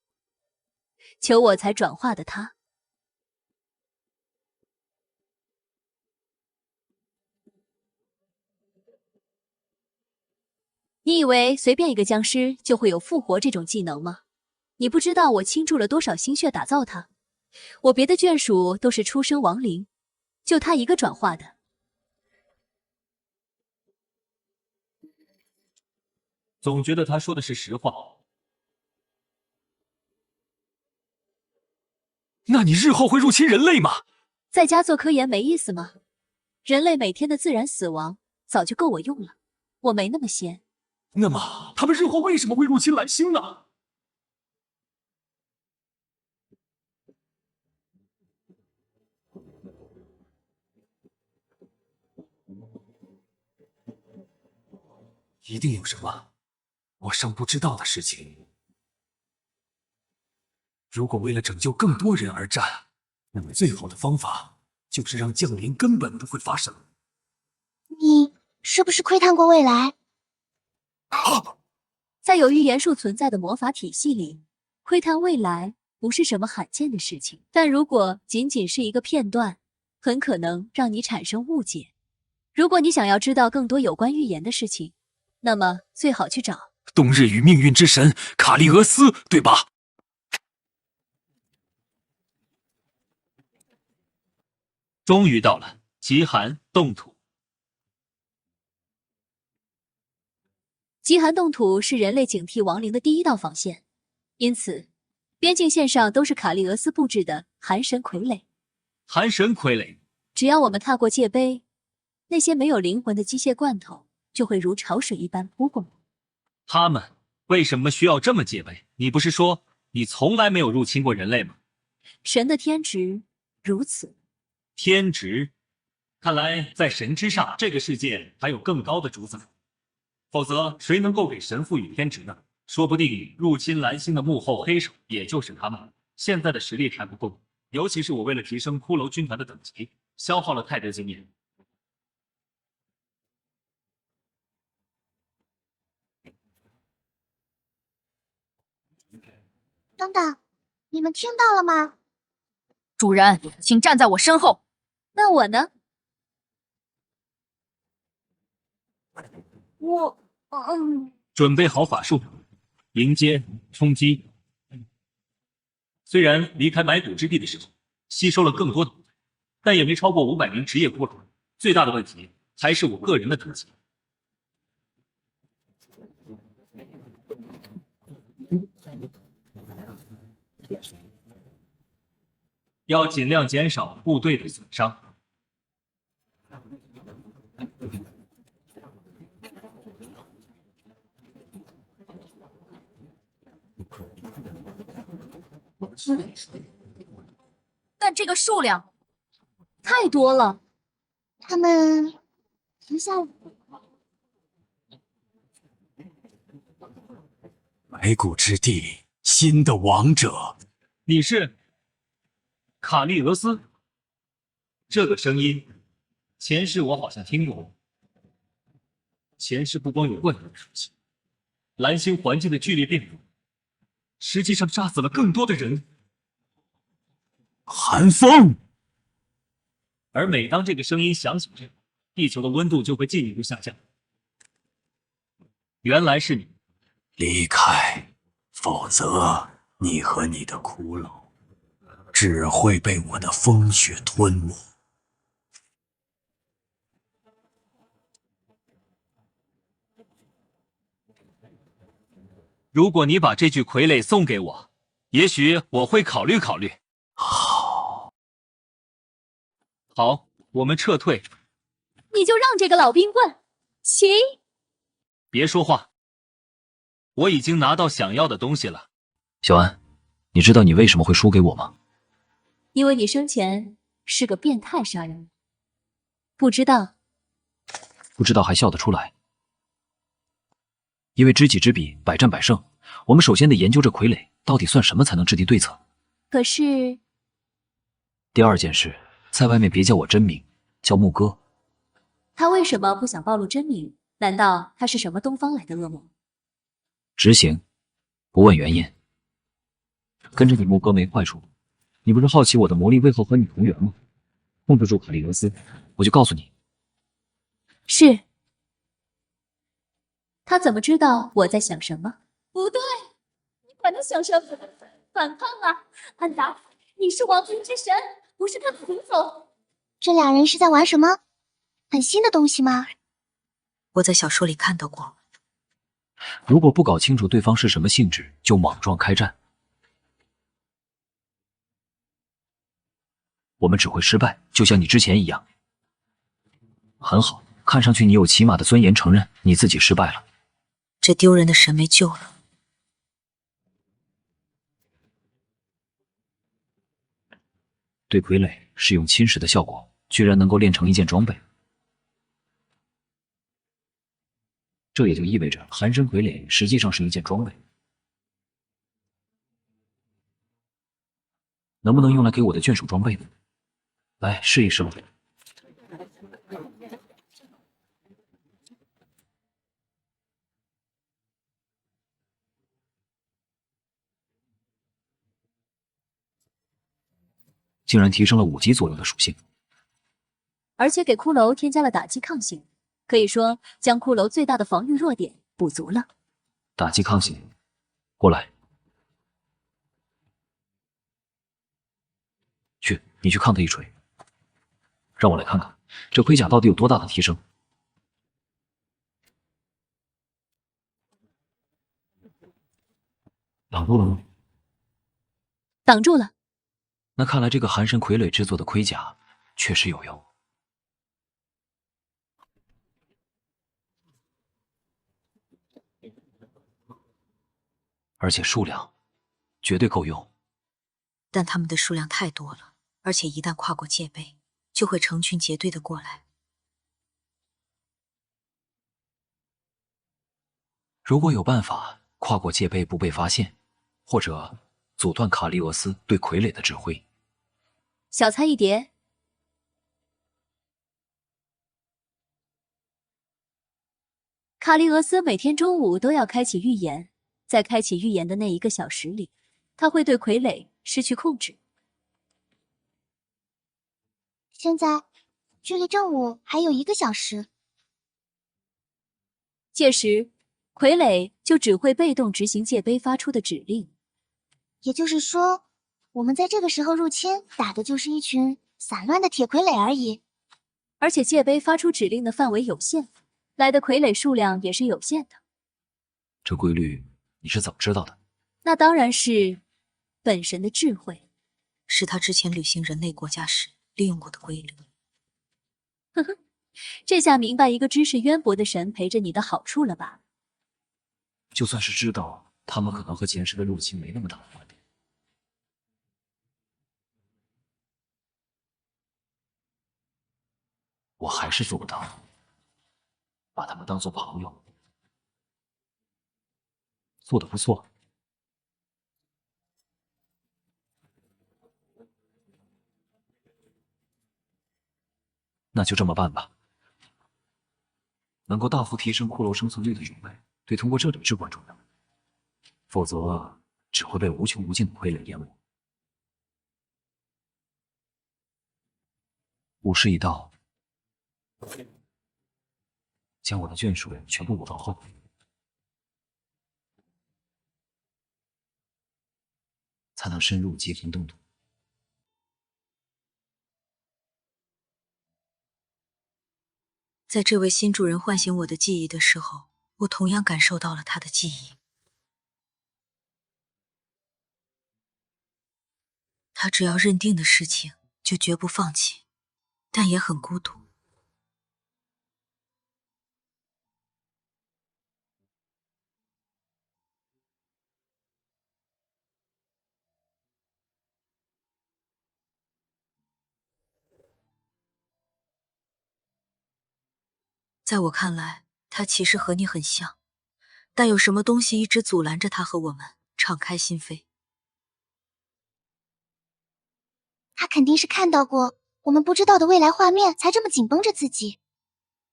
求我才转化的他。你以为随便一个僵尸就会有复活这种技能吗？你不知道我倾注了多少心血打造它。我别的眷属都是出生亡灵，就他一个转化的。总觉得他说的是实话。那你日后会入侵人类吗？在家做科研没意思吗？人类每天的自然死亡早就够我用了，我没那么闲。那么他们日后为什么会入侵蓝星呢？一定有什么我尚不知道的事情。如果为了拯救更多人而战，那么最好的方法就是让降临根本不会发生。你是不是窥探过未来？在有预言术存在的魔法体系里，窥探未来不是什么罕见的事情。但如果仅仅是一个片段，很可能让你产生误解。如果你想要知道更多有关预言的事情，那么最好去找冬日与命运之神卡利俄斯，对吧？终于到了极寒冻土。极寒冻土是人类警惕亡灵的第一道防线，因此边境线上都是卡利俄斯布置的寒神傀儡。寒神傀儡，只要我们踏过界碑，那些没有灵魂的机械罐头就会如潮水一般扑过来。他们为什么需要这么戒备？你不是说你从来没有入侵过人类吗？神的天职如此。天职，看来在神之上，这个世界还有更高的主宰。否则，谁能够给神赋予天职呢？说不定入侵蓝星的幕后黑手也就是他们。现在的实力还不够，尤其是我为了提升骷髅军团的等级，消耗了太多经验。等等，你们听到了吗？主人，请站在我身后。那我呢？准备好法术，迎接冲击。虽然离开埋骨之地的时候吸收了更多的部队，但也没超过500名职业骷髅。最大的问题还是我个人的等级。要尽量减少部队的损伤。但这个数量太多了，他们停下来。埋骨之地，新的王者。你是卡利俄斯？这个声音，前世我好像听过。前世不光有怪物出现，蓝星环境的剧烈变动，实际上杀死了更多的人。寒风。而每当这个声音响起之后，地球的温度就会进一步下降。原来是你。离开，否则你和你的骷髅只会被我的风雪吞没。如果你把这具傀儡送给我，也许我会考虑考虑。好，我们撤退。你就让这个老冰棍，起！别说话，我已经拿到想要的东西了。小安，你知道你为什么会输给我吗？因为你生前是个变态杀人。不知道？不知道还笑得出来。因为知己知彼，百战百胜。我们首先得研究这傀儡到底算什么，才能制定对策。可是，第二件事，在外面别叫我真名，叫牧歌。他为什么不想暴露真名？难道他是什么东方来的恶魔？执行，不问原因。跟着你牧歌没坏处。你不是好奇我的魔力为何和你同源吗？控制住卡利俄斯，我就告诉你。是。他怎么知道我在想什么？不对，你管他想什么？反抗啊！安达，你是亡灵之神，不是他的俘虏。这俩人是在玩什么？很新的东西吗？我在小说里看到过。如果不搞清楚对方是什么性质，就莽撞开战，我们只会失败，就像你之前一样。很好，看上去你有起码的尊严，承认你自己失败了。这丢人的神没救了。对傀儡使用侵蚀的效果，居然能够炼成一件装备。这也就意味着寒神傀儡实际上是一件装备。能不能用来给我的眷属装备呢？来试一试吧。竟然提升了5级左右的属性。而且给骷髅添加了打击抗性，可以说将骷髅最大的防御弱点补足了。打击抗性，过来。你去抗他一锤，让我来看看这盔甲到底有多大的提升。挡住了吗？挡住了。那看来这个寒神傀儡制作的盔甲确实有用。而且数量绝对够用。但他们的数量太多了，而且一旦跨过界碑，就会成群结队的过来。如果有办法跨过界碑不被发现，或者阻断卡利俄斯对傀儡的指挥，小菜一碟。卡利俄斯每天中午都要开启预言，在开启预言的那1个小时里，他会对傀儡失去控制。现在距离正午还有1个小时，届时傀儡就只会被动执行界碑发出的指令。也就是说，我们在这个时候入侵，打的就是一群散乱的铁傀儡而已。而且界碑发出指令的范围有限，来的傀儡数量也是有限的。这规律你是怎么知道的？那当然是本神的智慧，是他之前旅行人类国家时利用过的规律。呵呵，这下明白一个知识渊博的神陪着你的好处了吧？就算是知道他们可能和前世的入侵没那么大的关联，我还是做不到把他们当做朋友。做得不错。那就这么办吧。能够大幅提升骷髅生存率的装备，对通过这里至关重要，否则只会被无穷无尽的傀儡淹没。武士一到，将我的眷属全部武装后，才能深入极寒冻土。在这位新主人唤醒我的记忆的时候，我同样感受到了他的记忆。他只要认定的事情，就绝不放弃，但也很孤独。在我看来，他其实和你很像，但有什么东西一直阻拦着他和我们敞开心扉。他肯定是看到过我们不知道的未来画面，才这么紧绷着自己。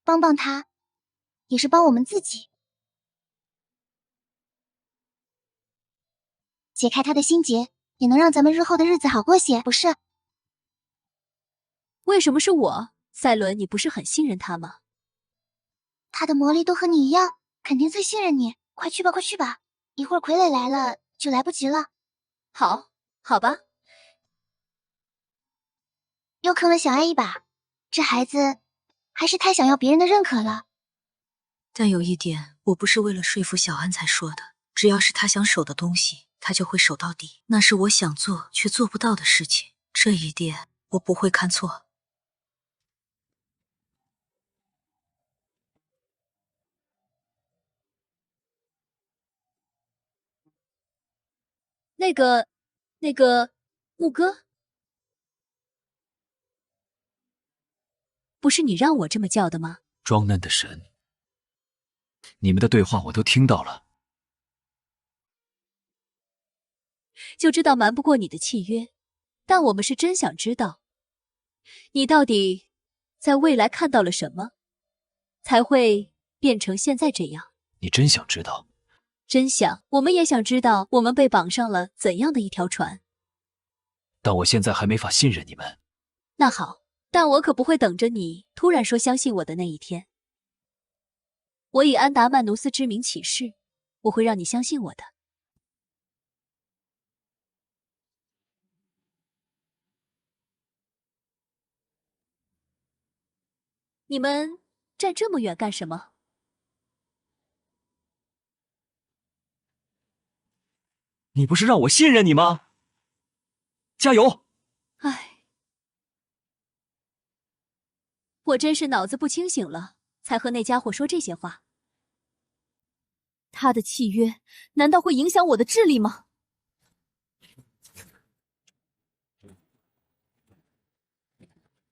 帮帮他，也是帮我们自己。解开他的心结，也能让咱们日后的日子好过些，不是？为什么是我？赛伦，你不是很信任他吗？他的魔力都和你一样，肯定最信任你。快去吧，快去吧，一会儿傀儡来了就来不及了。好，好吧。又坑了小爱一把，这孩子还是太想要别人的认可了。但有一点，我不是为了说服小安才说的，只要是他想守的东西，他就会守到底。那是我想做却做不到的事情，这一点我不会看错。那个，木哥，不是你让我这么叫的吗？装嫩的神，你们的对话我都听到了。就知道瞒不过你的契约，但我们是真想知道，你到底在未来看到了什么，才会变成现在这样？你真想知道？真想，我们也想知道我们被绑上了怎样的一条船。但我现在还没法信任你们。那好，但我可不会等着你突然说相信我的那一天。我以安达曼努斯之名起誓，我会让你相信我的。你们站这么远干什么？你不是让我信任你吗？加油！唉，我真是脑子不清醒了，才和那家伙说这些话。他的契约难道会影响我的智力吗？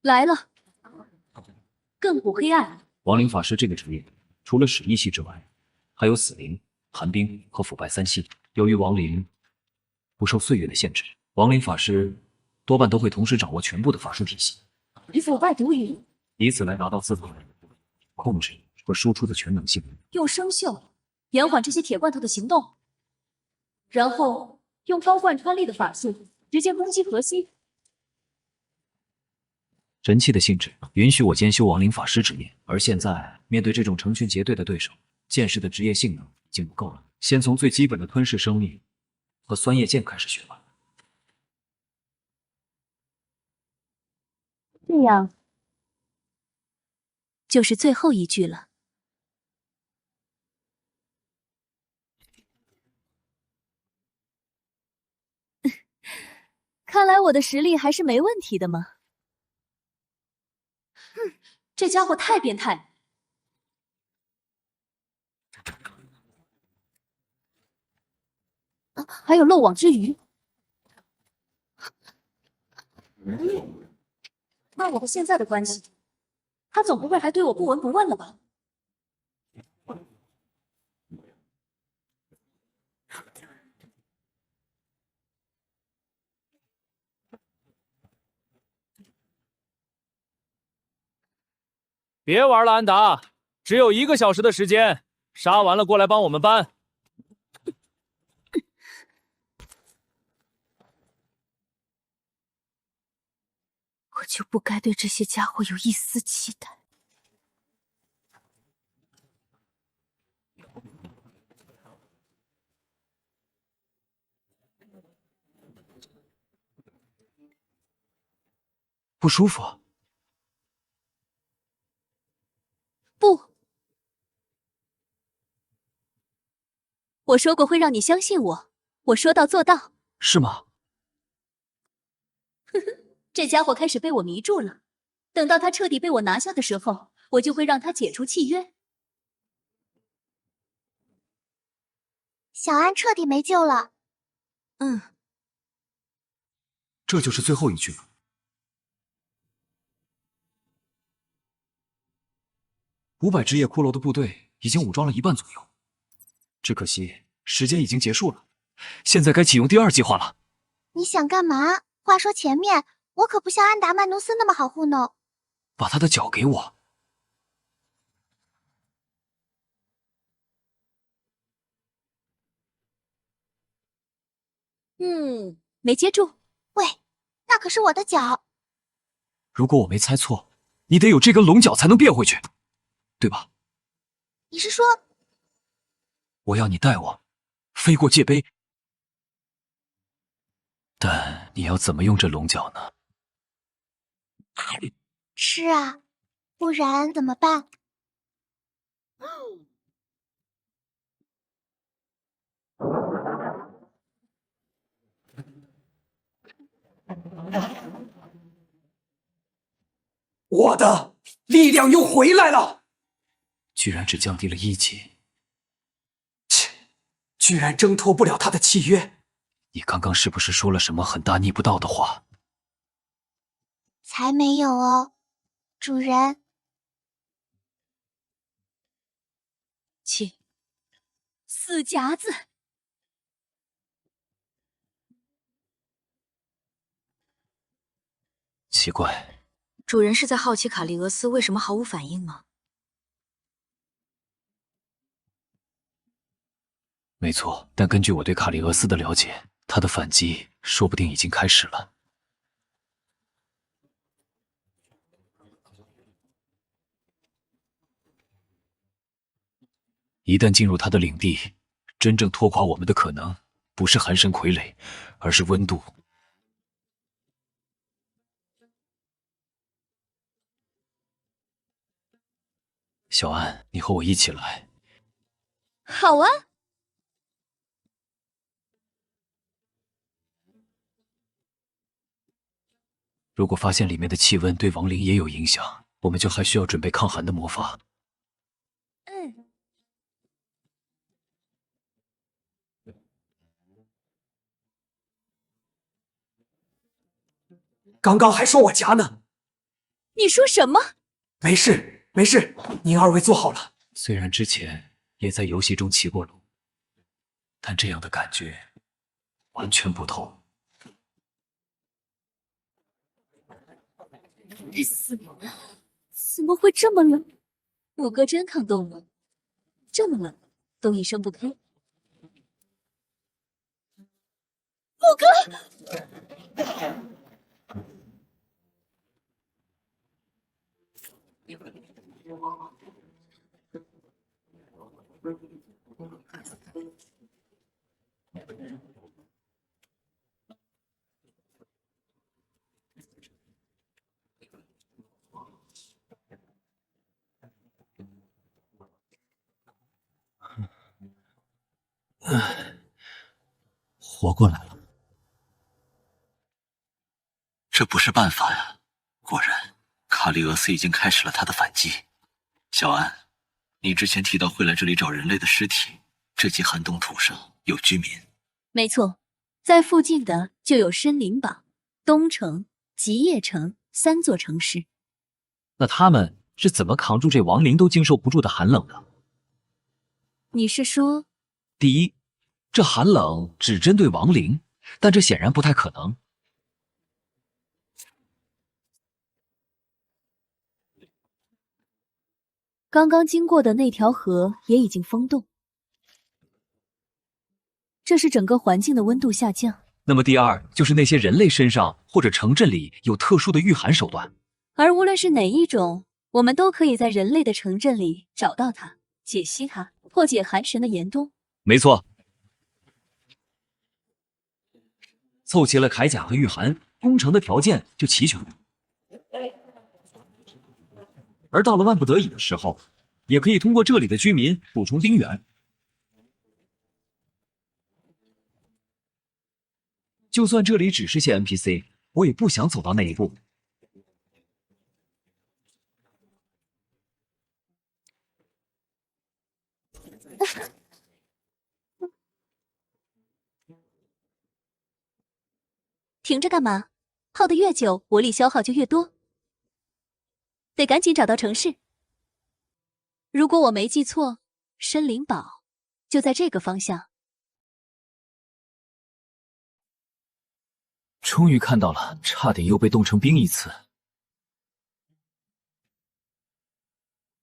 来了，亘古黑暗。亡灵法师这个职业，除了使一系之外，还有死灵、寒冰和腐败三系。由于亡灵不受岁月的限制，亡灵法师多半都会同时掌握全部的法术体系，腐败毒语，以此来达到自我控制和输出的全能性。用生锈延缓这些铁罐头的行动，然后用高贯穿力的法术直接攻击核心。神器的性质允许我兼修亡灵法师职业，而现在面对这种成群结队的对手，剑士的职业性能已经不够了。先从最基本的吞噬生命和酸液剑开始学吧。这样就是最后一句了。看来我的实力还是没问题的嘛。这家伙太变态了。还有漏网之鱼。按我和现在的关系，他总不会还对我不闻不问了吧？别玩了，安达，只有1个小时的时间，杀完了过来帮我们搬。我就不该对这些家伙有一丝期待。不舒服？不，我说过会让你相信我，我说到做到。是吗？呵呵，这家伙开始被我迷住了。等到他彻底被我拿下的时候，我就会让他解除契约。小安彻底没救了。这就是最后一句了。500只野骷髅的部队已经武装了1半左右，只可惜时间已经结束了，现在该启用第2计划了。你想干嘛？话说前面，我可不像安达曼努斯那么好糊弄。把他的脚给我。没接住。喂，那可是我的脚。如果我没猜错，你得有这根龙角才能变回去，对吧？你是说，我要你带我飞过界碑，但你要怎么用这龙角呢？是啊，不然怎么办？我的力量又回来了，居然只降低了1级，切，居然挣脱不了他的契约。你刚刚是不是说了什么很大逆不道的话？才没有哦，主人。切，死夹子！奇怪，主人是在好奇卡利俄斯为什么毫无反应吗？没错，但根据我对卡利俄斯的了解，他的反击说不定已经开始了。一旦进入他的领地，真正拖垮我们的可能不是寒神傀儡，而是温度。小安，你和我一起来。好啊。如果发现里面的气温对亡灵也有影响，我们就还需要准备抗寒的魔法。嗯。刚刚还说我夹呢。你说什么？没事，没事，您二位坐好了。虽然之前也在游戏中骑过龙，但这样的感觉完全不同。怎么会这么冷？五哥真抗冻了，这么冷都一声不吭。五哥，活过来了。这不是办法呀！果然，卡利俄斯已经开始了他的反击。小安，你之前提到会来这里找人类的尸体，这极寒冻土上有居民。没错，在附近的就有深林堡、东城、吉叶城3座城市。那他们是怎么扛住这亡灵都经受不住的寒冷的？你是说，第一，这寒冷只针对亡灵，但这显然不太可能。刚刚经过的那条河也已经封冻，这是整个环境的温度下降。那么第二，就是那些人类身上或者城镇里有特殊的御寒手段，而无论是哪一种，我们都可以在人类的城镇里找到它，解析它，破解寒神的严冬。没错，凑齐了铠甲和御寒，攻城的条件就齐全了。而到了万不得已的时候，也可以通过这里的居民补充兵源。就算这里只是些 NPC， 我也不想走到那一步。停着干嘛？耗得越久，魔力消耗就越多。得赶紧找到城市。如果我没记错，深灵堡就在这个方向。终于看到了，差点又被冻成冰一次。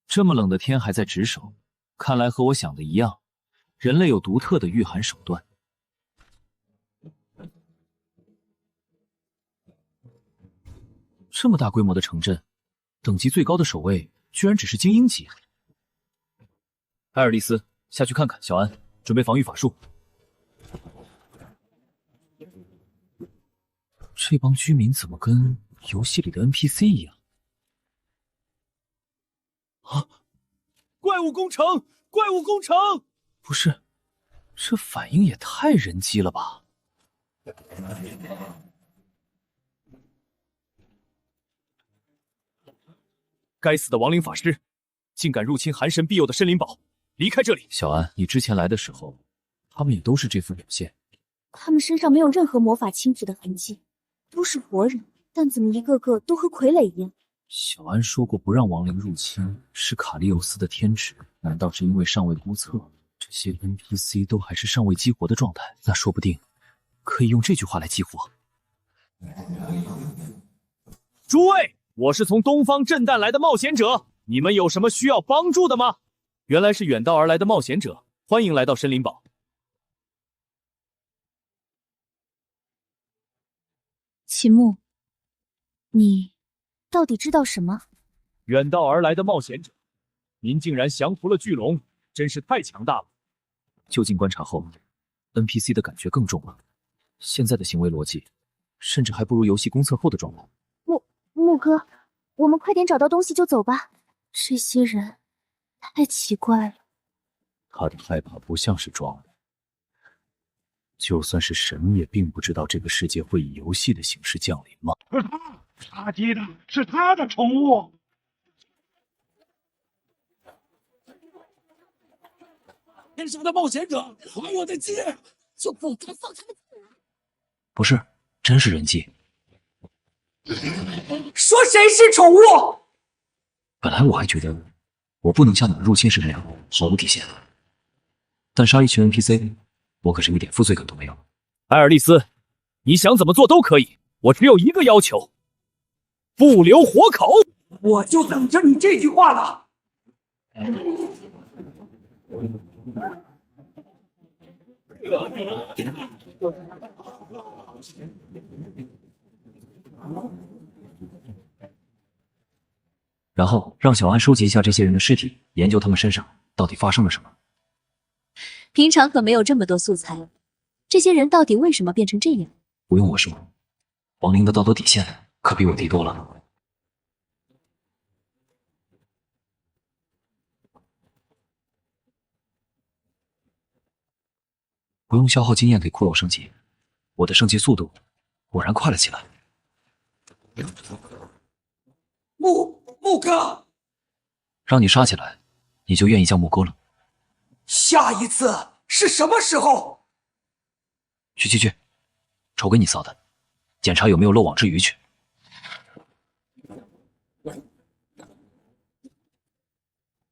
这么冷的天还在值守，看来和我想的一样，人类有独特的御寒手段。这么大规模的城镇，等级最高的守卫居然只是精英级。艾尔丽丝，下去看看。小安，准备防御法术。这帮居民怎么跟游戏里的 NPC 一样？啊！怪物攻城！怪物攻城！不是，这反应也太人机了吧！该死的亡灵法师，竟敢入侵寒神庇佑的深灵堡！离开这里！小安，你之前来的时候，他们也都是这副表现。他们身上没有任何魔法侵蚀的痕迹，都是活人，但怎么一个个都和傀儡一样？小安说过不让亡灵入侵，是卡利欧斯的天职。难道是因为尚未估测，这些 NPC 都还是尚未激活的状态？那说不定可以用这句话来激活。诸位，我是从东方震旦来的冒险者，你们有什么需要帮助的吗？原来是远道而来的冒险者，欢迎来到深灵堡。秦牧，你到底知道什么？远道而来的冒险者，您竟然降服了巨龙，真是太强大了。就近观察后 ，NPC 的感觉更重了。现在的行为逻辑，甚至还不如游戏公测后的状态。木哥，我们快点找到东西就走吧。这些人太奇怪了。他的害怕不像是装的。就算是神，也并不知道这个世界会以游戏的形式降临吗？杀鸡的是他的宠物。天上的冒险者，还我的鸡！就不该放他们进来。不是，真是人迹。说谁是宠物？本来我还觉得我不能像你们入侵时那样毫无底线，但杀一群 NPC， 我可是一点负罪感都没有。艾尔丽丝，你想怎么做都可以，我只有一个要求，不留活口。我就等着你这句话了。然后让小安收集一下这些人的尸体，研究他们身上到底发生了什么。平常可没有这么多素材，这些人到底为什么变成这样？不用我说，亡灵的道德底线可比我低多了。不用消耗经验给骷髅升级，我的升级速度果然快了起来。木哥，让你杀起来，你就愿意叫木哥了？下一次是什么时候？去，瞅给你嫂的，检查有没有漏网之鱼去。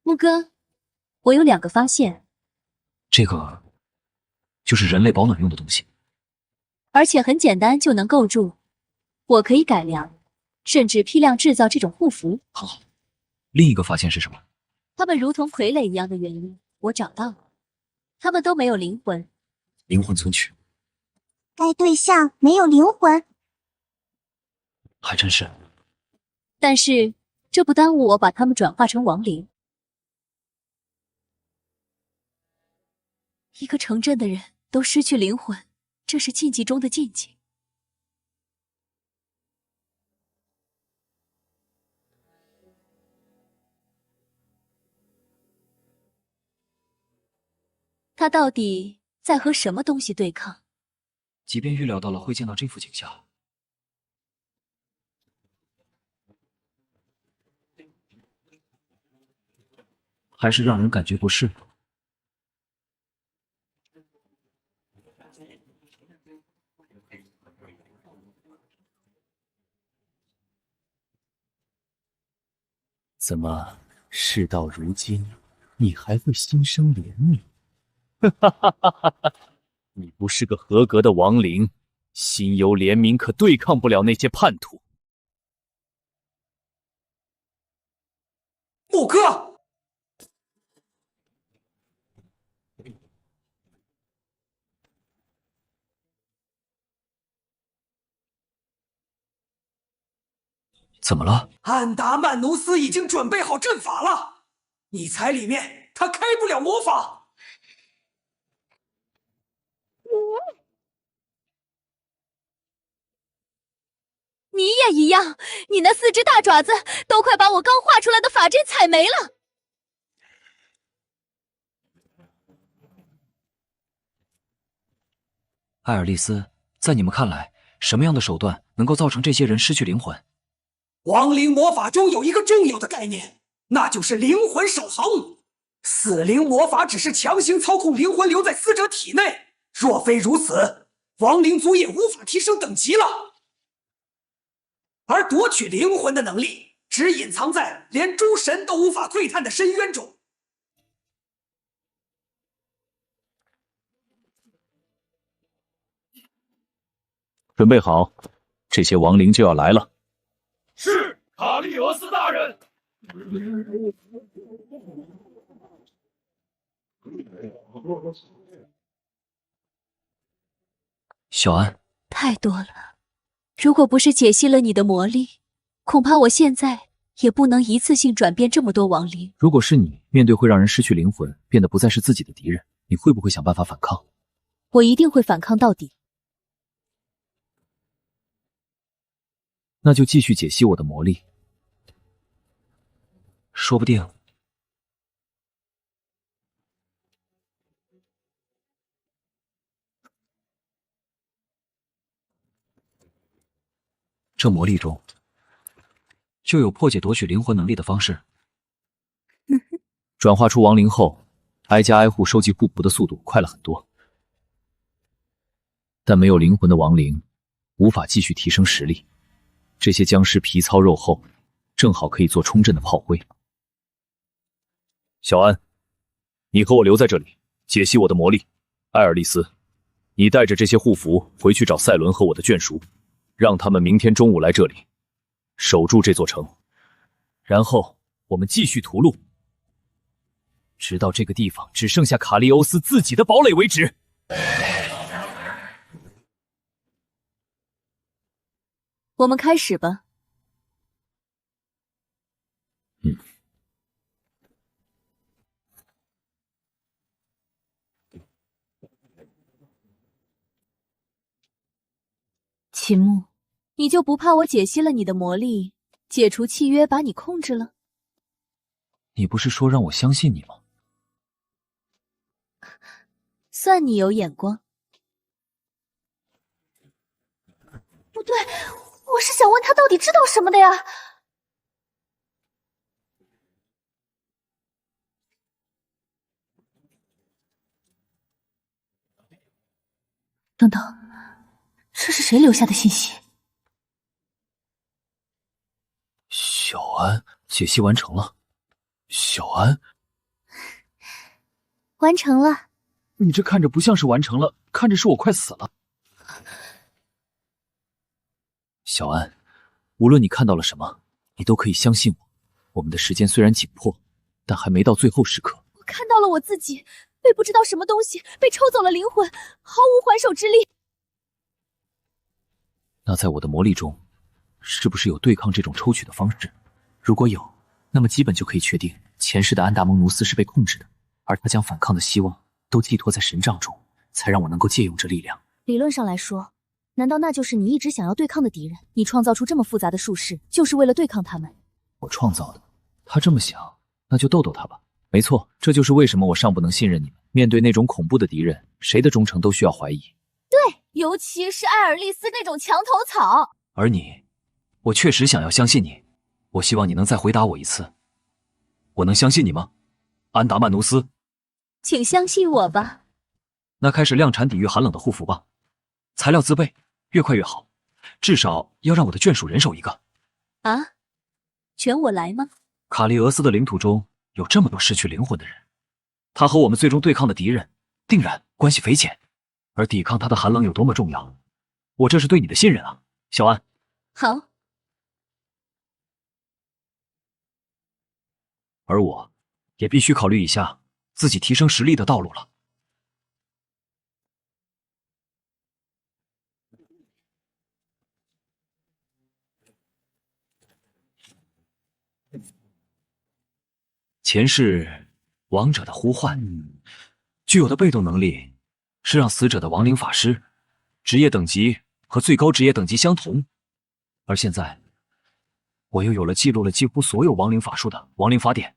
木哥，我有2个发现。这个就是人类保暖用的东西，而且很简单就能构筑，我可以改良，甚至批量制造这种护符。很好。另一个发现是什么？他们如同傀儡一样的原因，我找到了，他们都没有灵魂。灵魂存取，该对象没有灵魂。还真是。但是这不耽误我把他们转化成亡灵。一个城镇的人都失去灵魂，这是禁忌中的禁忌。他到底在和什么东西对抗？即便预料到了会见到这副景象，还是让人感觉不适。怎么，事到如今，你还会心生怜悯？你不是个合格的亡灵，心有怜悯可对抗不了那些叛徒。木哥，怎么了？安达曼努斯已经准备好阵法了，你猜里面他开不了魔法。你也一样，你那4只大爪子都快把我刚画出来的法阵踩没了。艾尔丽丝，在你们看来，什么样的手段能够造成这些人失去灵魂？亡灵魔法中有一个重要的概念，那就是灵魂守恒。死灵魔法只是强行操控灵魂留在死者体内，若非如此，亡灵族也无法提升等级了。而夺取灵魂的能力，只隐藏在连诸神都无法窥探的深渊中。准备好，这些亡灵就要来了。是，卡利俄斯大人。小安，太多了，如果不是解析了你的魔力，恐怕我现在也不能一次性转变这么多亡灵。如果是你，面对会让人失去灵魂、变得不再是自己的敌人，你会不会想办法反抗？我一定会反抗到底。那就继续解析我的魔力，说不定这魔力中就有破解夺取灵魂能力的方式。转化出亡灵后，挨家挨户收集护符的速度快了很多。但没有灵魂的亡灵无法继续提升实力，这些僵尸皮糙肉厚，正好可以做冲阵的炮灰。小安，你和我留在这里，解析我的魔力。艾尔丽丝，你带着这些护符回去找赛伦和我的眷属，让他们明天中午来这里，守住这座城。然后我们继续屠戮，直到这个地方只剩下卡利欧斯自己的堡垒为止。我们开始吧。秦牧，你就不怕我解析了你的魔力，解除契约，把你控制了？你不是说让我相信你吗？算你有眼光。不对，我是想问他到底知道什么的呀？等等，这是谁留下的信息？小安，解析完成了。小安，完成了。你这看着不像是完成了，看着是我快死了。小安，无论你看到了什么，你都可以相信我。我们的时间虽然紧迫，但还没到最后时刻。我看到了我自己被不知道什么东西被抽走了灵魂，毫无还手之力。那在我的魔力中，是不是有对抗这种抽取的方式？如果有，那么基本就可以确定前世的安达蒙努斯是被控制的，而他将反抗的希望都寄托在神杖中，才让我能够借用这力量。理论上来说，难道那就是你一直想要对抗的敌人？你创造出这么复杂的术式，就是为了对抗他们？我创造的，他这么想，那就逗逗他吧。没错，这就是为什么我尚不能信任你们。面对那种恐怖的敌人，谁的忠诚都需要怀疑。对，尤其是艾尔丽丝那种墙头草。而你，我确实想要相信你。我希望你能再回答我一次，我能相信你吗，安达曼努斯？请相信我吧。那开始量产抵御寒冷的护符吧，材料自备，越快越好，至少要让我的眷属人手一个。啊？全我来吗？卡利俄斯的领土中有这么多失去灵魂的人，他和我们最终对抗的敌人定然关系匪浅，而抵抗他的寒冷有多么重要，我这是对你的信任啊，小安。好。而我也必须考虑一下自己提升实力的道路了。前世亡者的呼唤，具有的被动能力是让死者的亡灵法师职业等级和最高职业等级相同，而现在我又有了记录了几乎所有亡灵法术的亡灵法典。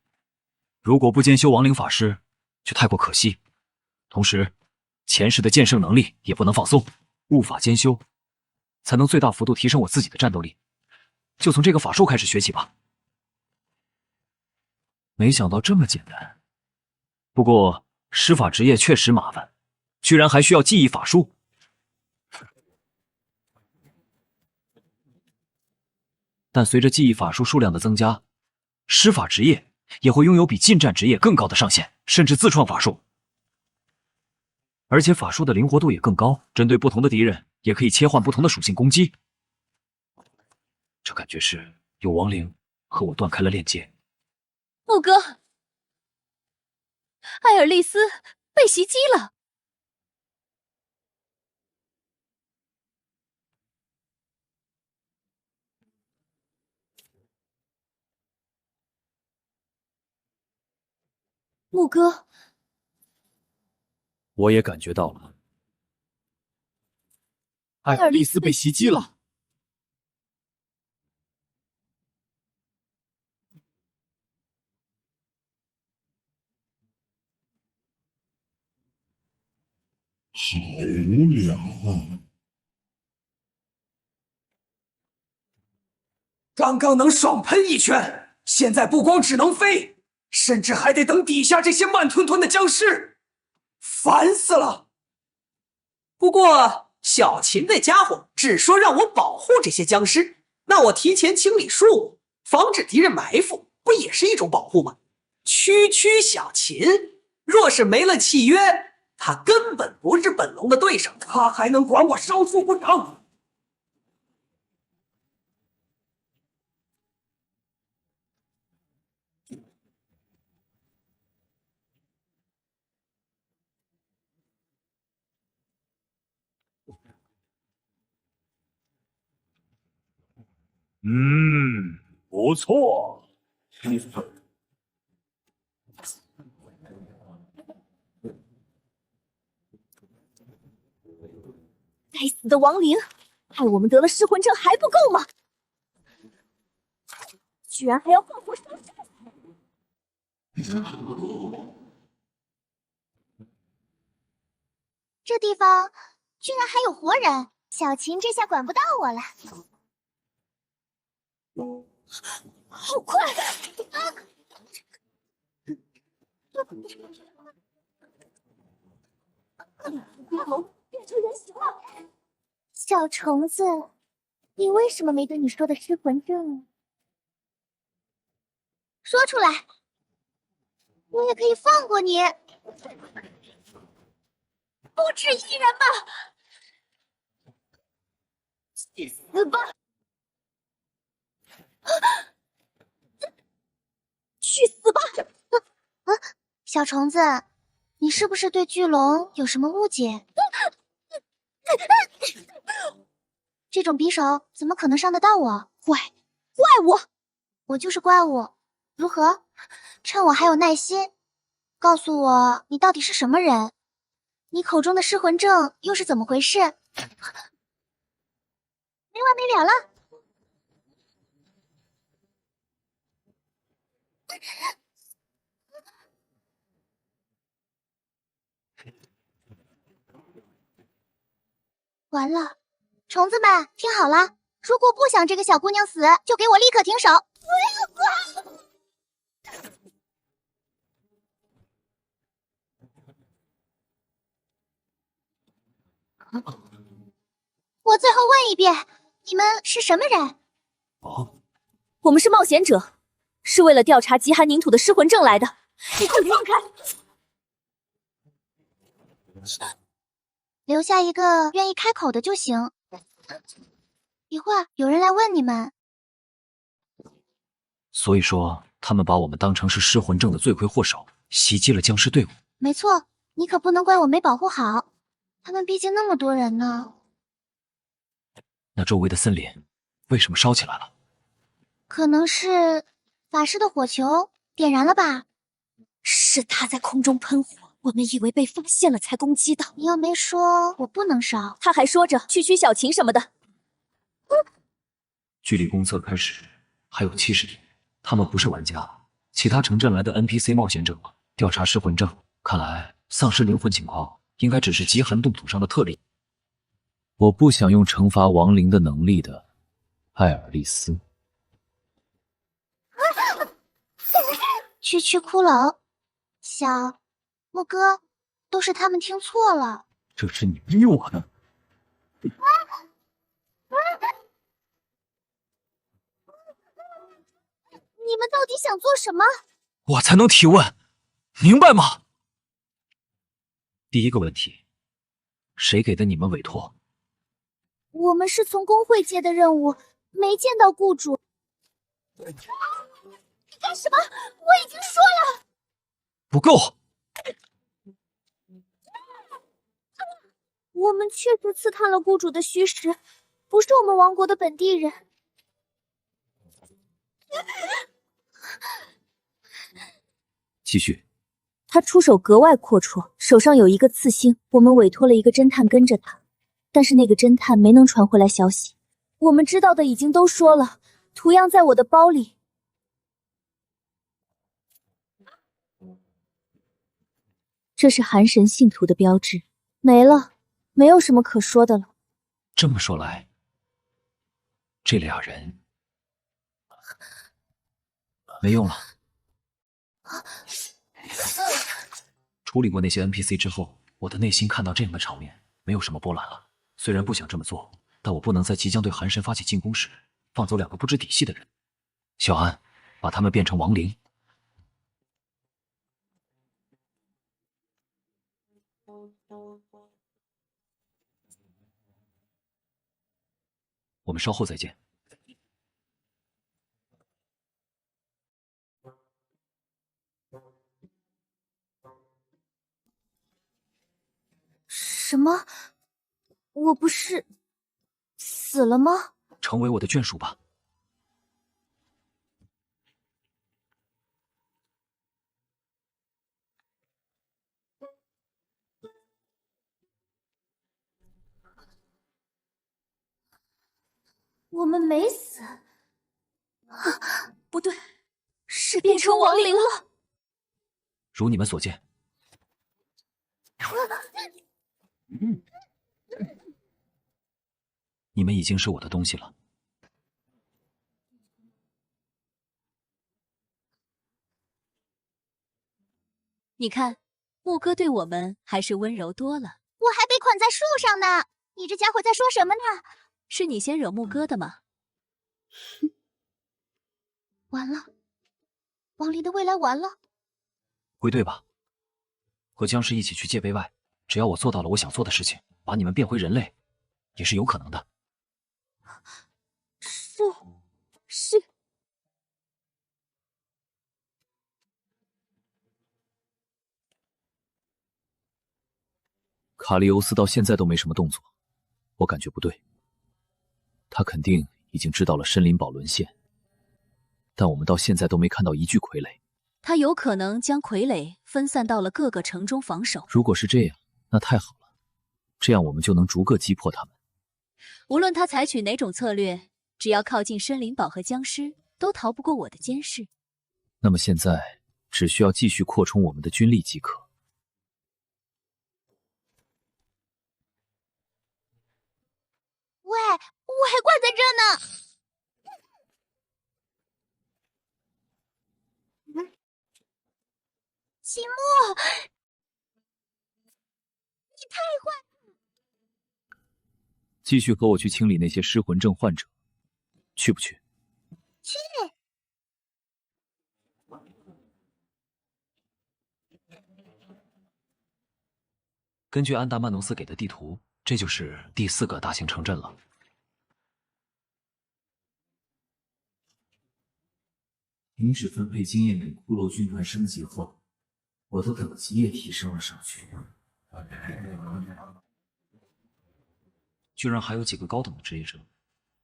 如果不兼修亡灵法师，就太过可惜。同时，前世的剑圣能力也不能放松，物法兼修，才能最大幅度提升我自己的战斗力。就从这个法术开始学起吧。没想到这么简单。不过，施法职业确实麻烦，居然还需要记忆法术。但随着记忆法术数量的增加，施法职业也会拥有比近战职业更高的上限，甚至自创法术。而且法术的灵活度也更高，针对不同的敌人也可以切换不同的属性攻击。这感觉是有亡灵和我断开了链接。牧哥，艾尔丽丝被袭击了。木哥，我也感觉到了，艾尔丽丝被袭击了。好无聊啊！刚刚能爽喷一圈，现在不光只能飞，甚至还得等底下这些慢吞吞的僵尸，烦死了。不过小秦那家伙只说让我保护这些僵尸，那我提前清理树木，防止敌人埋伏，不也是一种保护吗？区区小秦，若是没了契约，他根本不是本龙的对手，他还能管我烧树不成？不错。该死的亡灵，害我们得了失魂症还不够吗？居然还要放火烧山！这地方居然还有活人，小秦这下管不到我了。好快！变成人形了。小虫子，你为什么没得你说的失魂症啊？说出来，我也可以放过你。不止一人吧？去死吧！去死吧！小虫子，你是不是对巨龙有什么误解？这种匕首怎么可能伤得到我？怪物！我就是怪物，如何？趁我还有耐心，告诉我你到底是什么人？你口中的失魂症又是怎么回事？没完没了了。完了，虫子们听好了，如果不想这个小姑娘死，就给我立刻停手！我要死！我最后问一遍，你们是什么人？我们是冒险者，是为了调查极寒凝土的失魂症来的。你快放开！留下一个愿意开口的就行。一会儿有人来问你们。所以说，他们把我们当成是失魂症的罪魁祸首，袭击了僵尸队伍。没错，你可不能怪我没保护好，他们毕竟那么多人呢。那周围的森林为什么烧起来了？可能是法师的火球点燃了吧？是他在空中喷火，我们以为被发现了才攻击的。你又没说我不能烧。他还说着区区小秦什么的。距离公测开始还有70天，他们不是玩家，其他城镇来的 NPC 冒险者调查失魂症，看来丧失灵魂情况应该只是极寒冻土上的特例。我不想用惩罚亡灵的能力的艾尔丽丝。区区骷髅，小木哥，都是他们听错了。这是你逼我的。你们到底想做什么？我才能提问，明白吗？第一个问题，谁给的你们委托？我们是从工会接的任务，没见到雇主。你干什么？我已经说了。不够。我们确实刺探了雇主的虚实，不是我们王国的本地人。继续。他出手格外阔绰，手上有一个刺青。我们委托了一个侦探跟着他，但是那个侦探没能传回来消息。我们知道的已经都说了，图样在我的包里。这是寒神信徒的标志，没了，没有什么可说的了。这么说来，这俩人没用了。处理过那些 NPC 之后，我的内心看到这样的场面，没有什么波澜了。虽然不想这么做，但我不能在即将对寒神发起进攻时，放走2个不知底细的人。小安，把他们变成亡灵。我们稍后再见。什么？我不是死了吗？成为我的眷属吧。我们没死。不对，是变成亡灵了。如你们所见。你们已经是我的东西了。你看，牧哥对我们还是温柔多了。我还被捆在树上呢，你这家伙在说什么呢？是你先惹牧哥的吗？完了，亡灵的未来完了。归队吧，和僵尸一起去界碑外。只要我做到了我想做的事情，把你们变回人类，也是有可能的。是。卡利欧斯到现在都没什么动作，我感觉不对。他肯定已经知道了森林堡沦陷，但我们到现在都没看到一具傀儡。他有可能将傀儡分散到了各个城中防守。如果是这样，那太好了，这样我们就能逐个击破他们。无论他采取哪种策略，只要靠近森林堡和僵尸，都逃不过我的监视。那么现在只需要继续扩充我们的军力即可。喂，我还挂在这呢。秦牧，你太坏！继续和我去清理那些失魂症患者，去不去？去。根据安达曼农斯给的地图，这就是第4个大型城镇了。停止分配经验给骷髅军团升级后，我的等级也提升了上去。居然还有几个高等的职业者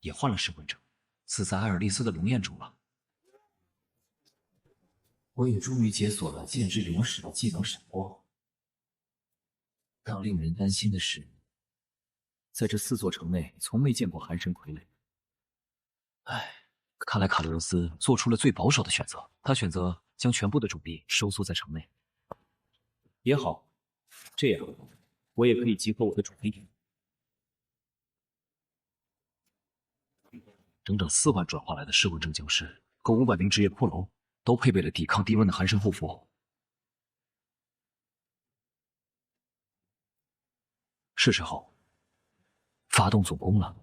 也换了失魂症，死在艾尔利斯的龙焰中了。我也终于解锁了剑之勇士的技能闪光。但令人担心的是，在这4座城内从没见过寒神傀儡。唉，看来卡利欧斯做出了最保守的选择，他选择将全部的主力收缩在城内。也好，这样我也可以集合我的主力。整整4万转化来的失魂症僵尸和500名职业骷髅，都配备了抵抗低温的寒神护符。是时候发动总攻了。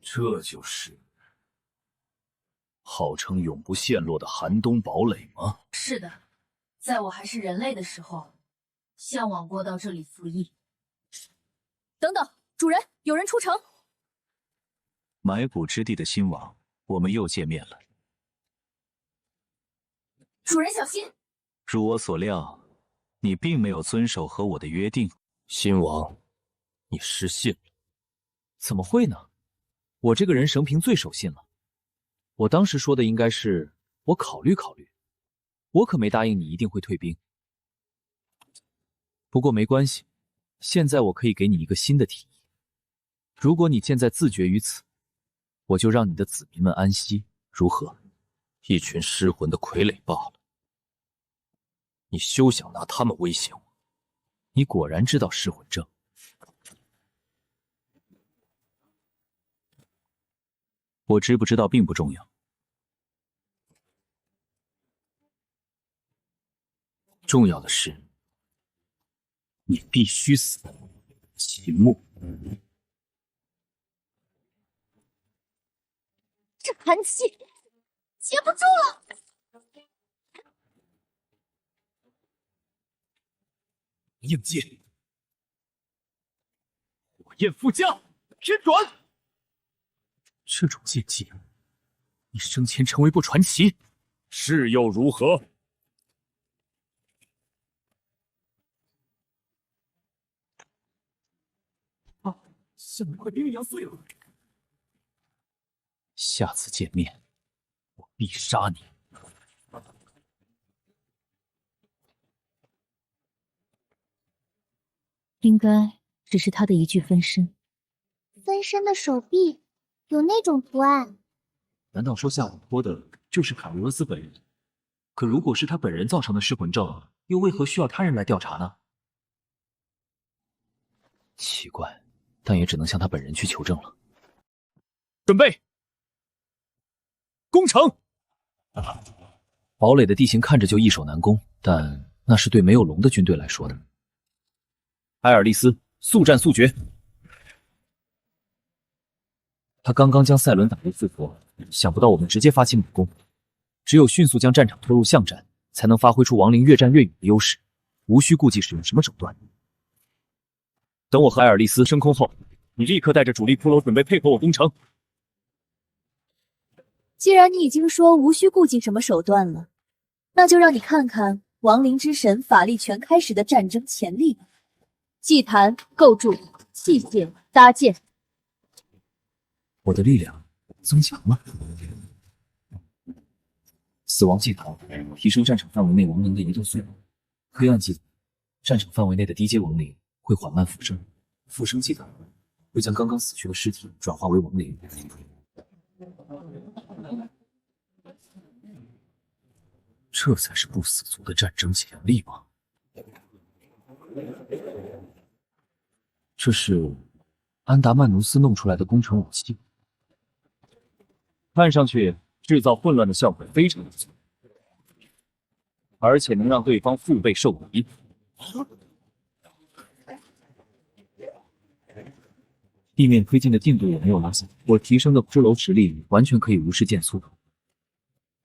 这就是号称永不陷落的寒冬堡垒吗？是的，在我还是人类的时候，向往过到这里服役。等等，主人，有人出城。埋骨之地的新王，我们又见面了。主人小心！如我所料，你并没有遵守和我的约定。新王，你失信了。怎么会呢？我这个人生平最守信了。我当时说的应该是我考虑考虑，我可没答应你一定会退兵。不过没关系，现在我可以给你一个新的提议。如果你现在自绝于此，我就让你的子民们安息，如何？一群失魂的傀儡罢了。你休想拿他们威胁我！你果然知道失魂症。我知不知道并不重要，重要的是，你必须死，秦牧。这寒气接不住了！应接，火焰附加，偏转。这种剑技，你生前成为过传奇，是又如何？啊，像一块冰一样碎了。下次见面，我必杀你。应该只是他的一具分身。分身的手臂有那种图案。难道说夏火托的就是卡罗斯本人？可如果是他本人造成的失魂症，又为何需要他人来调查呢？奇怪，但也只能向他本人去求证了。准备，攻城！堡垒的地形看着就易守难攻，但那是对没有龙的军队来说的。埃尔利斯，速战速决！他刚刚将赛伦打入4佛，想不到我们直接发起猛攻。只有迅速将战场拖入巷战，才能发挥出亡灵越战越勇的优势，无需顾忌使用什么手段。等我和埃尔利斯升空后，你立刻带着主力骷髅准备配合我攻城。既然你已经说无需顾忌什么手段了，那就让你看看亡灵之神法力全开时的战争潜力吧。祭坛、构筑、器械、搭建，我的力量增强了。死亡祭坛提升战场范围内亡灵的移动速度。黑暗祭坛，战场范围内的低阶亡灵会缓慢复生。复生祭坛会将刚刚死去的尸体转化为亡灵。这才是不死族的战争潜力吗？这是安达曼努斯弄出来的工程武器，看上去制造混乱的效果非常不错，而且能让对方腹背受敌。地面推进的进度也没有拉下，我提升的骷髅实力完全可以无视剑速。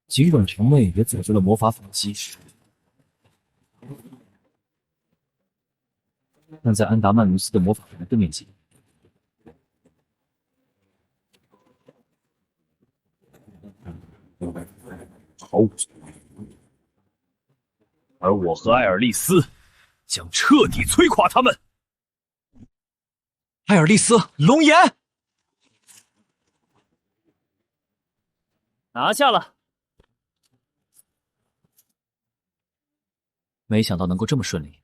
尽管城内也组织了魔法反击，但在安达曼努斯的魔法的面前，毫无作用。而我和埃尔利斯将彻底摧垮他们。埃尔利斯，龙眼拿下了。没想到能够这么顺利。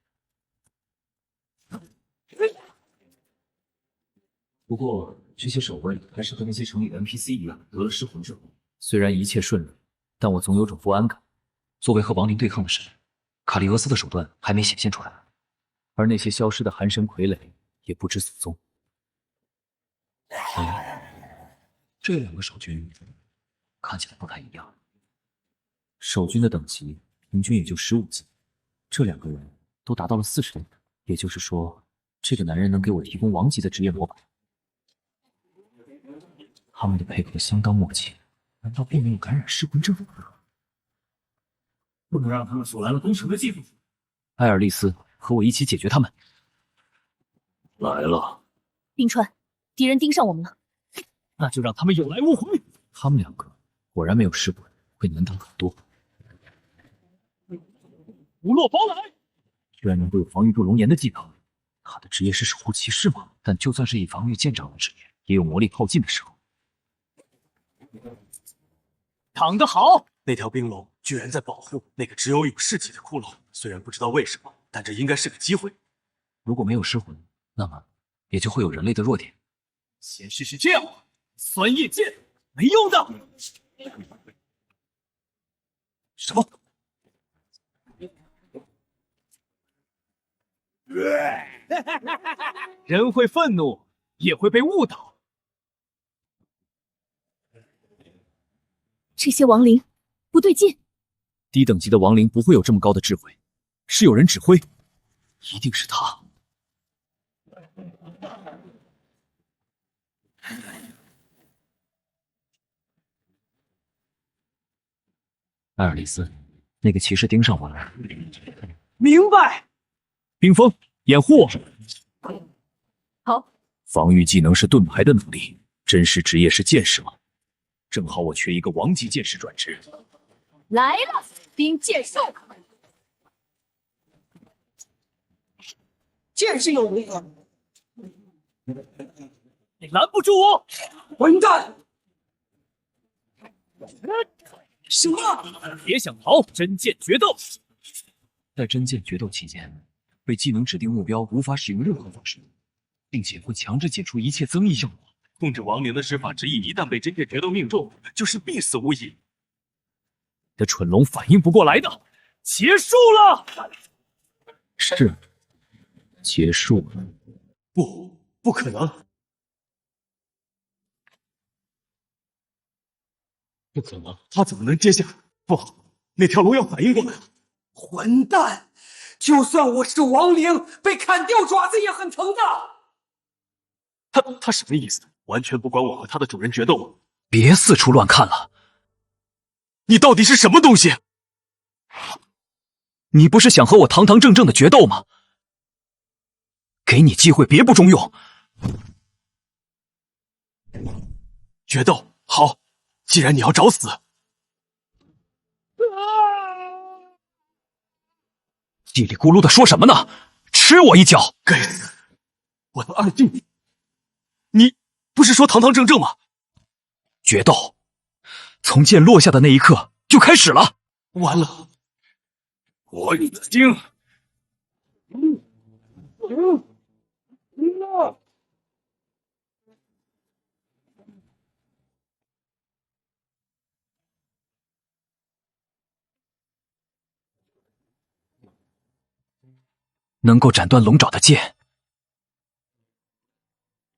不过这些守卫还是和那些城里的 NPC 一样得了失魂症。虽然一切顺利，但我总有种不安感。作为和亡灵对抗的神，卡利俄斯的手段还没显现出来，而那些消失的寒神傀儡也不知所踪。这两个守军看起来不太一样。守军的等级平均也就15级，这两个人都达到了40级，也就是说，这个男人能给我提供王级的职业模板。他们的配合相当默契，难道并没有感染失魂症？不能让他们阻拦了攻城的计划。埃尔利斯，和我一起解决他们。来了，冰川，敌人盯上我们了，那就让他们有来无回。他们两个果然没有失魂，会难打很多。虎落包来！居然能够有防御住龙炎的技能，他的职业是守护骑士吗？但就算是以防御见长的职业，也有魔力耗尽的时候。挡得好！那条冰龙居然在保护那个只有勇士级的骷髅，虽然不知道为什么，但这应该是个机会。如果没有失魂，那么也就会有人类的弱点。先试试这样吧，酸叶剑，没用的。什么？人会愤怒，也会被误导。这些亡灵不对劲。低等级的亡灵不会有这么高的智慧，是有人指挥，一定是他。艾尔丽丝，那个骑士盯上我了。明白。冰封，掩护我。好。防御技能是盾牌的能力，真实职业是剑士吗？正好我缺一个王级剑士转职。来了，冰剑术。剑士有如何？你拦不住我！混蛋！什么？别想逃！真剑决斗。在真剑决斗期间，被技能指定目标无法使用任何方式，并且会强制解除一切增益效果。控制亡灵的施法之意，一旦被真剑决斗命中，就是必死无疑。这蠢龙反应不过来的，结束了。是，结束了。不可能！不可能！他怎么能接下？不好，那条龙要反应过来了！混蛋！就算我是亡灵，被砍掉爪子也很疼的。他什么意思？完全不管我和他的主人决斗吗？别四处乱看了！你到底是什么东西？你不是想和我堂堂正正的决斗吗？给你机会，别不中用。决斗好，既然你要找死，叽里咕噜的说什么呢？吃我一脚！该死，我的二弟！你不是说堂堂正正吗？决斗从剑落下的那一刻就开始了。完了，火影的精。能够斩断龙爪的剑，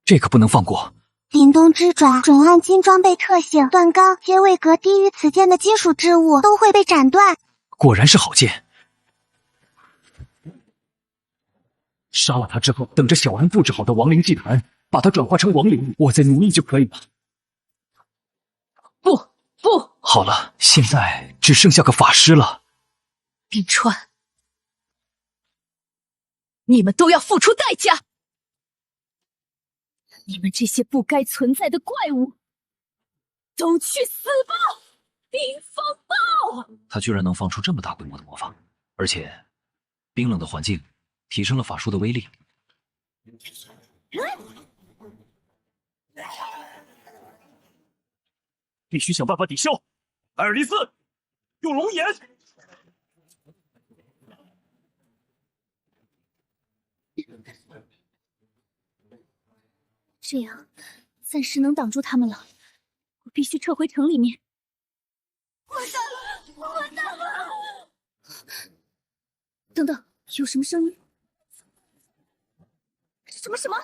这可不能放过。凛冬之爪准暗金装备特性，断钢皆位格低于此剑的金属之物都会被斩断。果然是好剑。杀了他之后，等着小安布置好的亡灵祭坛，把他转化成亡灵，我再奴役就可以了。不！好了，现在只剩下个法师了。冰川，你们都要付出代价！你们这些不该存在的怪物，都去死吧！冰风暴！他居然能放出这么大规模的魔法，而且冰冷的环境提升了法术的威力。必须想办法抵消。艾尔丽丝，用龙眼。这样暂时能挡住他们了。我必须撤回城里面。混蛋！等等，有什么声音？什么？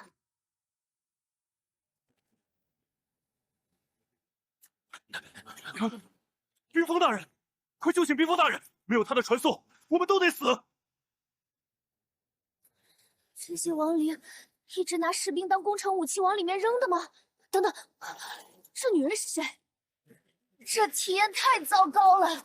冰封大人，快救醒冰封大人！没有他的传送，我们都得死。这些亡灵一直拿士兵当工程武器往里面扔的吗？等等，这女人是谁？这体验太糟糕了。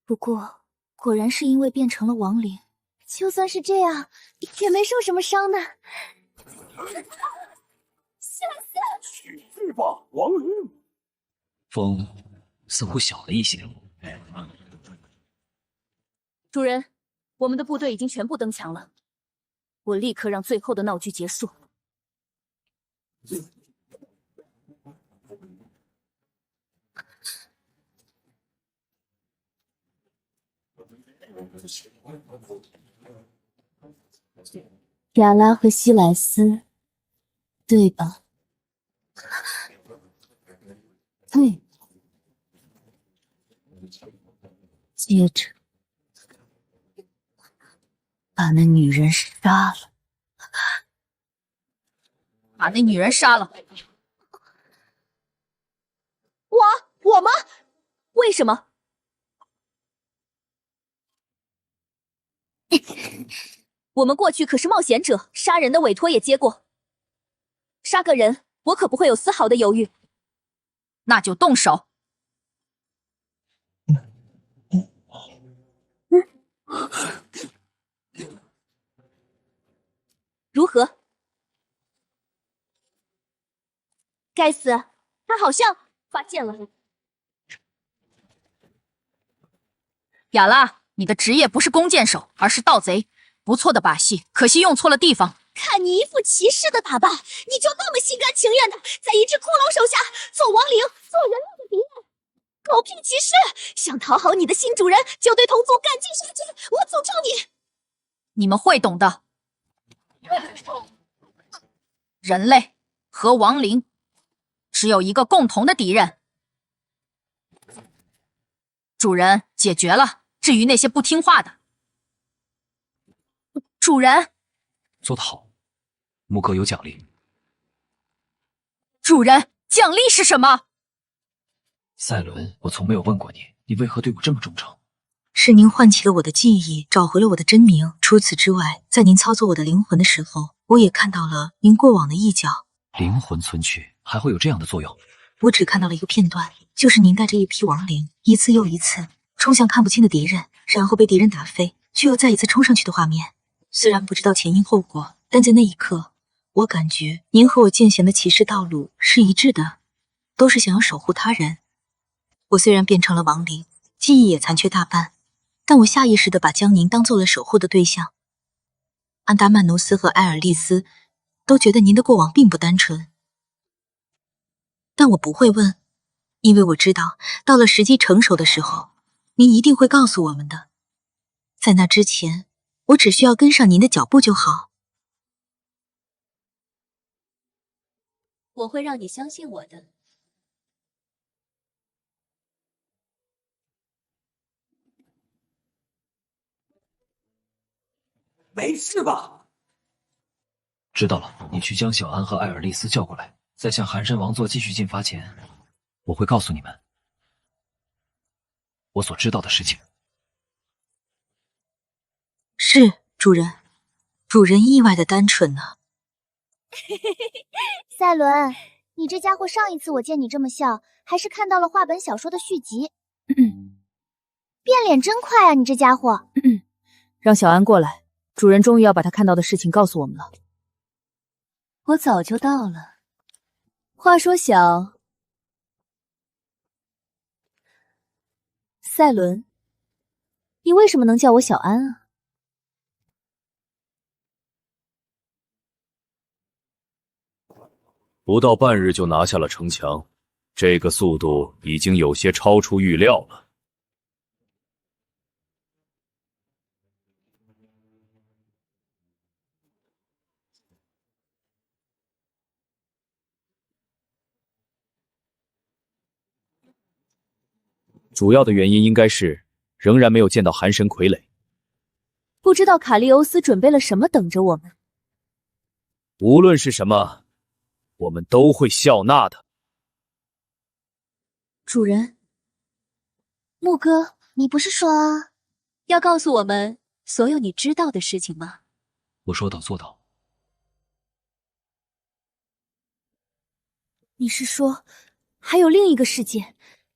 不过，果然是因为变成了亡灵。就算是这样，也没受什么伤呢。吧，亡灵。风似乎小了一些。主人，我们的部队已经全部登墙了，我立刻让最后的闹剧结束。亚拉和希莱斯，对吧？对。接着，把那女人杀了。把那女人杀了。我吗？为什么？我们过去可是冒险者，杀人的委托也接过。杀个人，我可不会有丝毫的犹豫。那就动手。如何？该死，他好像发现了。雅拉，你的职业不是弓箭手，而是盗贼，不错的把戏，可惜用错了地方。看你一副骑士的打扮，你就那么心甘情愿的在一只骷髅手下做亡灵、做人类的敌人？狗屁骑士！想讨好你的新主人，就对同族赶尽杀绝！我诅咒你！你们会懂的。人类和亡灵只有一个共同的敌人。主人解决了，至于那些不听话的，主人，做得好，牧哥有奖励。主人，奖励是什么？赛伦，我从没有问过你，你为何对我这么忠诚？是您唤起了我的记忆，找回了我的真名。除此之外，在您操作我的灵魂的时候，我也看到了您过往的一角。灵魂存取还会有这样的作用？我只看到了一个片段，就是您带着一批亡灵，一次又一次冲向看不清的敌人，然后被敌人打飞，却又再一次冲上去的画面。虽然不知道前因后果，但在那一刻，我感觉您和我践行的骑士道路是一致的，都是想要守护他人。我虽然变成了亡灵，记忆也残缺大半，但我下意识地把将您当做了守护的对象。安达曼努斯和埃尔利斯都觉得您的过往并不单纯，但我不会问，因为我知道到了时机成熟的时候，您一定会告诉我们的。在那之前，我只需要跟上您的脚步就好。我会让你相信我的。没事吧？知道了，你去将小安和艾尔丽丝叫过来，在向寒山王座继续进发前，我会告诉你们我所知道的事情。是，主人。主人意外的单纯呢。赛伦，你这家伙上一次我见你这么笑，还是看到了画本小说的续集。变脸真快啊，你这家伙。让小安过来，主人终于要把他看到的事情告诉我们了。我早就到了。话说赛伦，你为什么能叫我小安啊？不到半日就拿下了城墙，这个速度已经有些超出预料了。主要的原因应该是仍然没有见到寒神傀儡，不知道卡利欧斯准备了什么等着我们。无论是什么，我们都会笑纳的。主人，牧哥，你不是说要告诉我们所有你知道的事情吗？我说到做到。你是说还有另一个世界？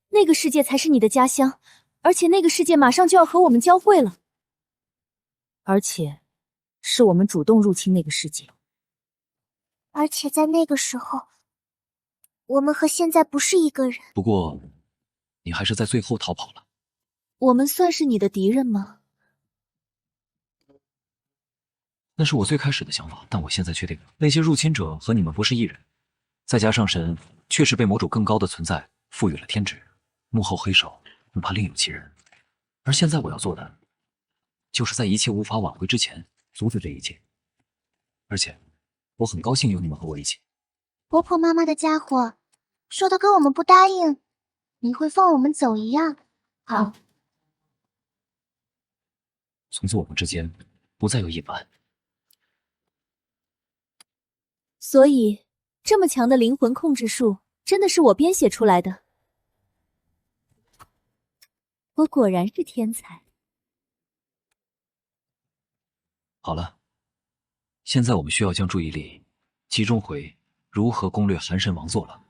那个世界才是你的家乡，而且那个世界马上就要和我们交汇了，而且是我们主动入侵那个世界。而且在那个时候，我们和现在不是一个人。不过，你还是在最后逃跑了。我们算是你的敌人吗？那是我最开始的想法，但我现在确定，那些入侵者和你们不是一人。再加上神确实被某种更高的存在赋予了天职，幕后黑手恐怕另有其人。而现在我要做的，就是在一切无法挽回之前阻止这一切。而且，我很高兴有你们和我一起。婆婆妈妈的家伙，说的跟我们不答应，你会放我们走一样。好，从此我们之间不再有隐瞒。所以，这么强的灵魂控制术，真的是我编写出来的。我果然是天才。好了，现在我们需要将注意力集中回如何攻略寒神王座了。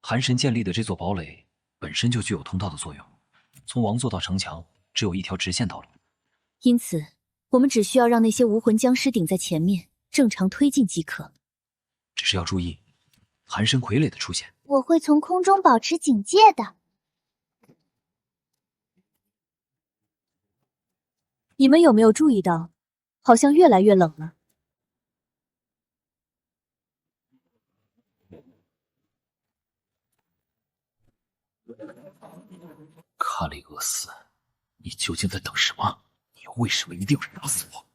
寒神建立的这座堡垒本身就具有通道的作用，从王座到城墙只有一条直线道路。因此，我们只需要让那些无魂僵尸顶在前面，正常推进即可。只是要注意寒神傀儡的出现。我会从空中保持警戒的。你们有没有注意到，好像越来越冷了？卡里俄斯，你究竟在等什么？你为什么一定要杀死我？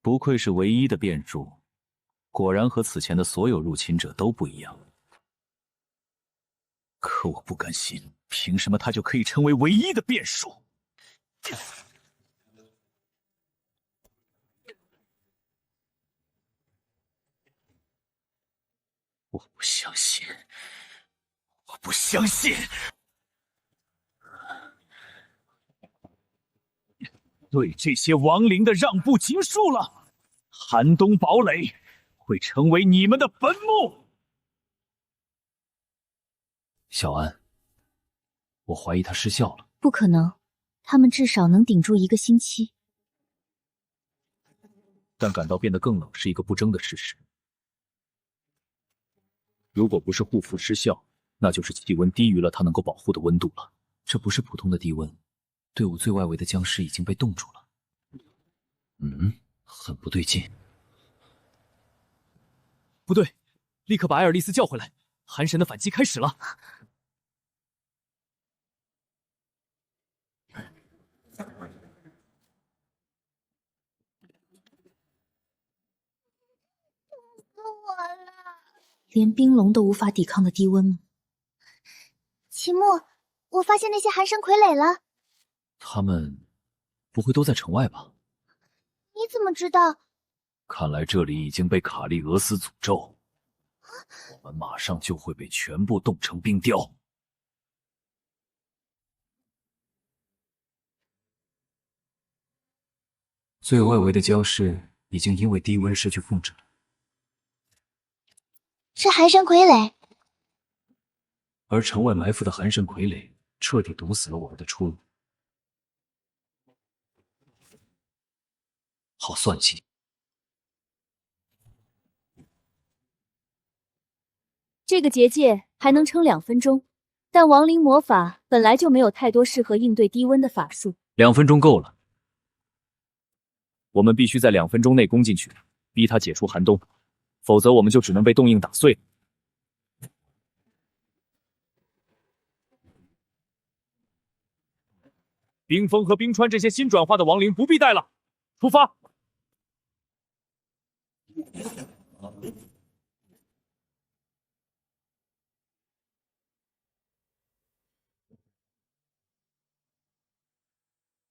不愧是唯一的变数，果然和此前的所有入侵者都不一样。可我不甘心，凭什么他就可以成为唯一的变数？我不相信，我不相信！对这些亡灵的让步结束了，寒冬堡垒会成为你们的坟墓。小安，我怀疑他失效了。不可能，他们至少能顶住1个星期。但感到变得更冷是一个不争的事实。如果不是护符失效，那就是气温低于了它能够保护的温度了。这不是普通的低温，队伍最外围的僵尸已经被冻住了。很不对劲。不对，立刻把埃尔利斯叫回来，寒神的反击开始了。连冰龙都无法抵抗的低温吗？秦牧，我发现那些寒神傀儡了。他们不会都在城外吧？你怎么知道？看来这里已经被卡利俄斯诅咒，我们马上就会被全部冻成冰雕。最外围的僵尸已经因为低温失去控制了。是寒神傀儡，而城外埋伏的寒神傀儡彻底堵死了我们的出路。好算计！这个结界还能撑2分钟，但亡灵魔法本来就没有太多适合应对低温的法术。2分钟够了。我们必须在2分钟内攻进去，逼他解除寒冬，否则我们就只能被冻硬打碎。冰封和冰川这些新转化的亡灵不必带了，出发！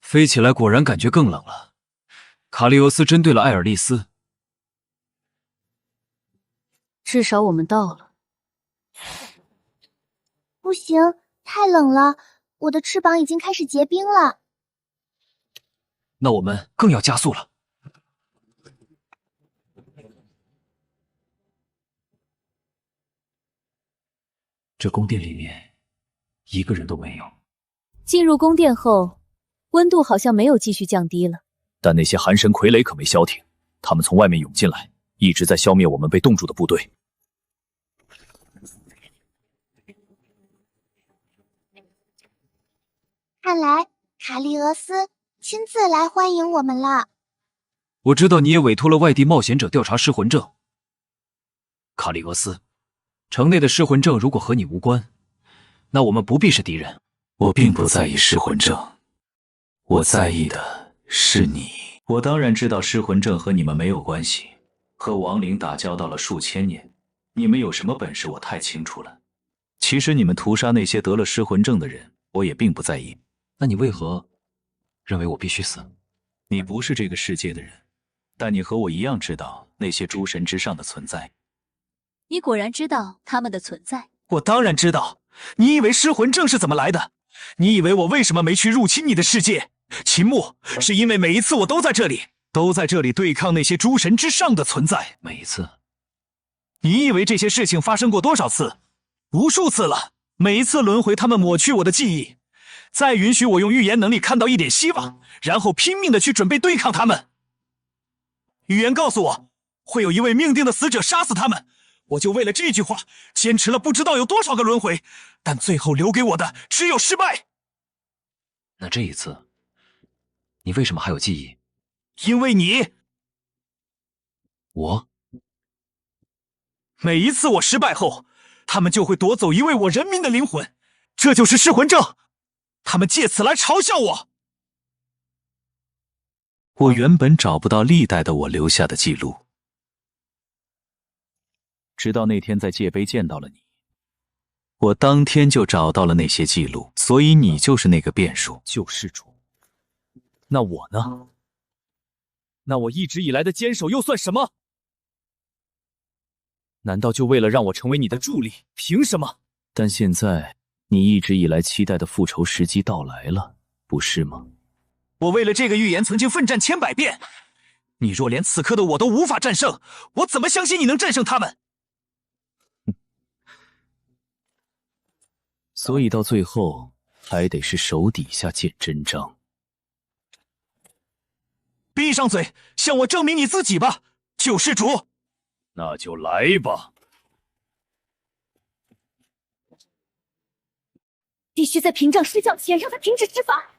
飞起来果然感觉更冷了。卡利俄斯针对了艾尔利斯。至少我们到了。不行，太冷了，我的翅膀已经开始结冰了。那我们更要加速了。这宫殿里面一个人都没有。进入宫殿后，温度好像没有继续降低了。但那些寒神傀儡可没消停，他们从外面涌进来，一直在消灭我们被冻住的部队。看来卡利俄斯亲自来欢迎我们了。我知道你也委托了外地冒险者调查失魂症。卡利俄斯，城内的失魂症如果和你无关，那我们不必是敌人。我并不在意失魂症，我在意的是你。我当然知道失魂症和你们没有关系，和亡灵打交道了数千年，你们有什么本事我太清楚了。其实你们屠杀那些得了失魂症的人，我也并不在意。那你为何认为我必须死？你不是这个世界的人，但你和我一样知道那些诸神之上的存在。你果然知道他们的存在。我当然知道。你以为失魂症是怎么来的？你以为我为什么没去入侵你的世界？秦牧，是因为每一次我都在这里对抗那些诸神之上的存在。每一次？你以为这些事情发生过多少次？无数次了。每一次轮回，他们抹去我的记忆，再允许我用预言能力看到一点希望，然后拼命的去准备对抗他们。预言告诉我，会有一位命定的死者杀死他们。我就为了这句话坚持了不知道有多少个轮回，但最后留给我的只有失败。那这一次，你为什么还有记忆？因为你。我？每一次我失败后，他们就会夺走一位我人民的灵魂，这就是失魂症。他们借此来嘲笑我。我原本找不到历代的我留下的记录。直到那天在界碑见到了你，我当天就找到了那些记录，所以你就是那个变数。救世主，那我呢？那我一直以来的坚守又算什么？难道就为了让我成为你的助力？凭什么？但现在你一直以来期待的复仇时机到来了，不是吗？我为了这个预言曾经奋战千百遍，你若连此刻的我都无法战胜，我怎么相信你能战胜他们？所以到最后还得是手底下见真章。闭上嘴，向我证明你自己吧，救世主。那就来吧。必须在屏障失效前让他停止施法。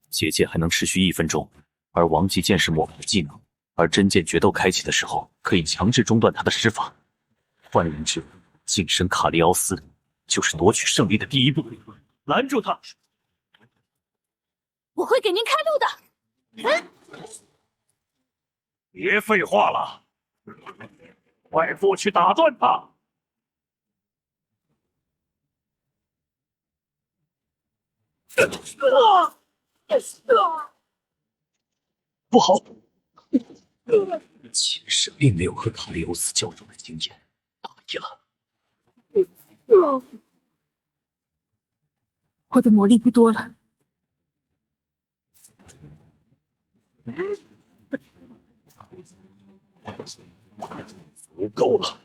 结界还能持续1分钟，而王级剑是抹白的技能，而真剑决斗开启的时候，可以强制中断他的施法。换言之，晋升卡利奥斯就是夺取胜利的第一步。拦住他！我会给您开路的。别废话了，快过去打断他！不好！前世并没有和卡利欧斯交手的经验，大意了。我的魔力不多了。不够了！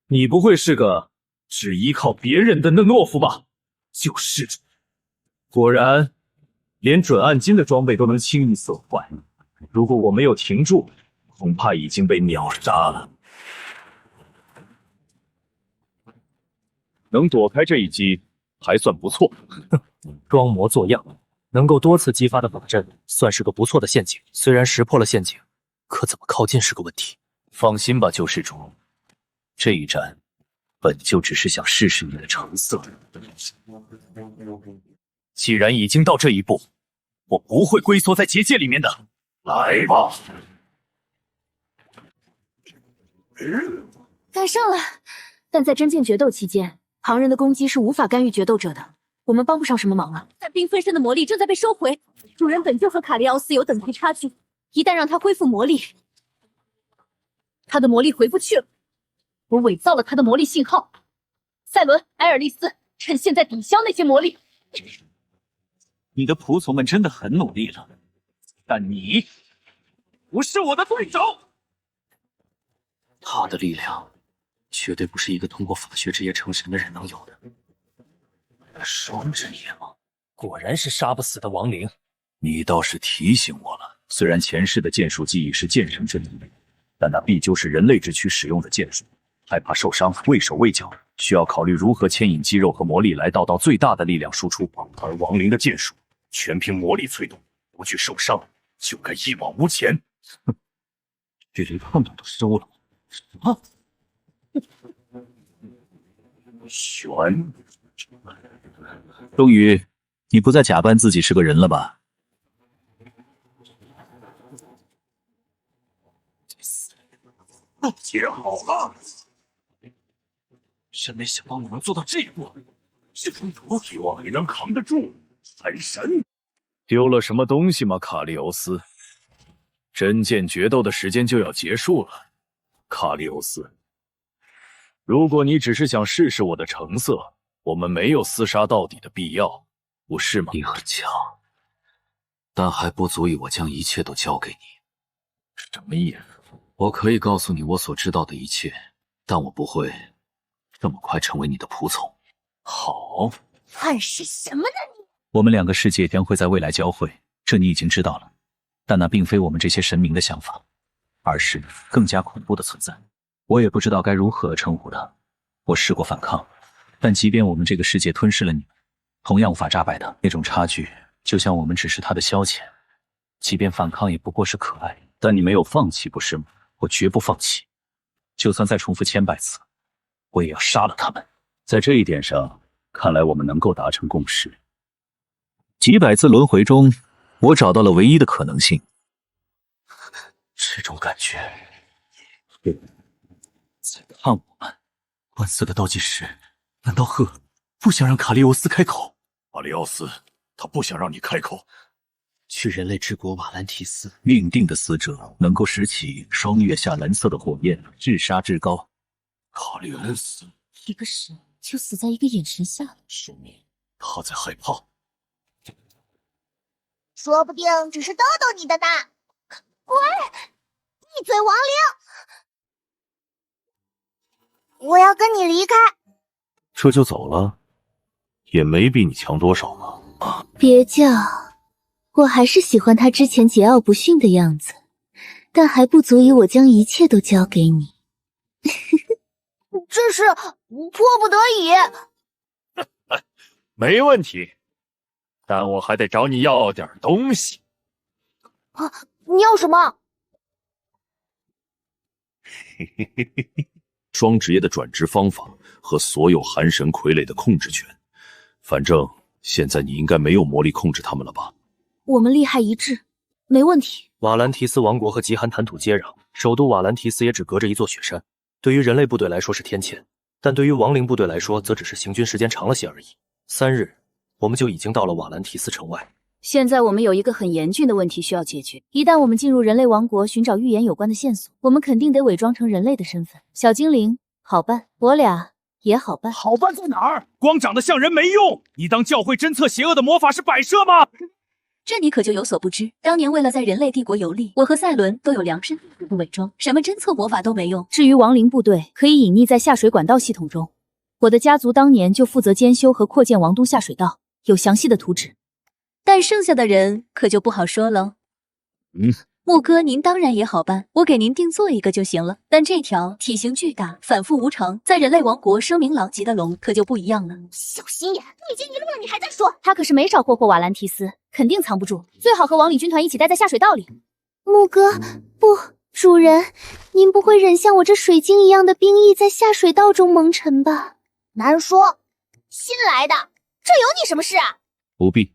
你不会是个只依靠别人的懦夫吧？救世主，果然连准暗金的装备都能轻易损坏。如果我没有停住，恐怕已经被秒杀了。能躲开这一击，还算不错。装模作样，能够多次激发的法阵，算是个不错的陷阱。虽然识破了陷阱，可怎么靠近是个问题。放心吧，救世主，这一战本就只是想试试你的成色。既然已经到这一步，我不会龟缩在结界里面的。来吧！赶上了，但在真剑决斗期间，旁人的攻击是无法干预决斗者的，我们帮不上什么忙了。但缤纷身的魔力正在被收回，主人本就和卡利奥斯有等级差距，一旦让他恢复魔力，他的魔力回不去了。我伪造了他的魔力信号，赛伦、埃尔利斯，趁现在抵消那些魔力。你的仆从们真的很努力了，但你不是我的对手。他的力量绝对不是一个通过法学之夜成神的人能有的。双之夜吗？果然是杀不死的亡灵。你倒是提醒我了，虽然前世的剑术技艺是剑圣之力，但那毕究是人类之躯使用的剑术，害怕受伤，畏手畏脚，需要考虑如何牵引肌肉和魔力来达到最大的力量输出。而亡灵的剑术全凭魔力催动，不去受伤，就该一往无前。哼，这连判断都收了。什么？玄，终于，你不再假扮自己是个人了吧？接好了！真没想到你能做到这一步，这种毒希望你能扛得住，残神！丢了什么东西吗，卡利欧斯？真剑决斗的时间就要结束了，卡利欧斯。如果你只是想试试我的成色，我们没有厮杀到底的必要，不是吗？你很强，但还不足以我将一切都交给你。什么意思？我可以告诉你我所知道的一切，但我不会这么快成为你的仆从。好，暗示什么呢你？我们两个世界将会在未来交汇，这你已经知道了。但那并非我们这些神明的想法，而是更加恐怖的存在。我也不知道该如何称呼它。我试过反抗，但即便我们这个世界吞噬了你们，同样无法打败它。那种差距，就像我们只是它的消遣。即便反抗也不过是可爱，但你没有放弃，不是吗？我绝不放弃，就算再重复千百次，我也要杀了他们。在这一点上，看来我们能够达成共识。几百次轮回中，我找到了唯一的可能性。这种感觉，在看我们。万色的倒计时，难道赫不想让卡利欧斯开口？卡利奥斯，他不想让你开口。去人类之国瓦兰提斯，命定的死者能够拾起双月下蓝色的火焰，至杀至高。卡利恩斯，一个神就死在一个眼神下了，说明他在害怕。说不定只是逗逗你的呢。喂，闭嘴，亡灵！我要跟你离开。这就走了，也没比你强多少嘛。别叫，我还是喜欢他之前桀骜不驯的样子，但还不足以我将一切都交给你。这是迫不得已。没问题，但我还得找你要点东西。啊，你要什么？双职业的转职方法和所有寒神傀儡的控制权，反正现在你应该没有魔力控制他们了吧？我们利害一致，没问题。瓦兰提斯王国和极寒坦土接壤，首都瓦兰提斯也只隔着一座雪山。对于人类部队来说是天堑，但对于亡灵部队来说，则只是行军时间长了些而已。3日，我们就已经到了瓦兰提斯城外。现在我们有一个很严峻的问题需要解决。一旦我们进入人类王国寻找预言有关的线索，我们肯定得伪装成人类的身份。小精灵好办，我俩也好办。好办在哪儿？光长得像人没用，你当教会侦测邪恶的魔法是摆设吗？这你可就有所不知，当年为了在人类帝国游历，我和赛伦都有量身定做的伪装，什么侦测魔法都没用。至于亡灵部队，可以隐匿在下水管道系统中。我的家族当年就负责监修和扩建王都下水道，有详细的图纸。但剩下的人可就不好说喽。木哥，您当然也好办，我给您定做一个就行了。但这条体型巨大、反复无常，在人类王国声名狼藉的龙可就不一样了。小心眼，都已经一路了，你还在说？他可是没少霍霍瓦兰提斯，肯定藏不住。最好和亡灵军团一起待在下水道里。木哥，不，主人，您不会忍像我这水晶一样的兵役在下水道中蒙尘吧？难说，新来的，这有你什么事啊？不必，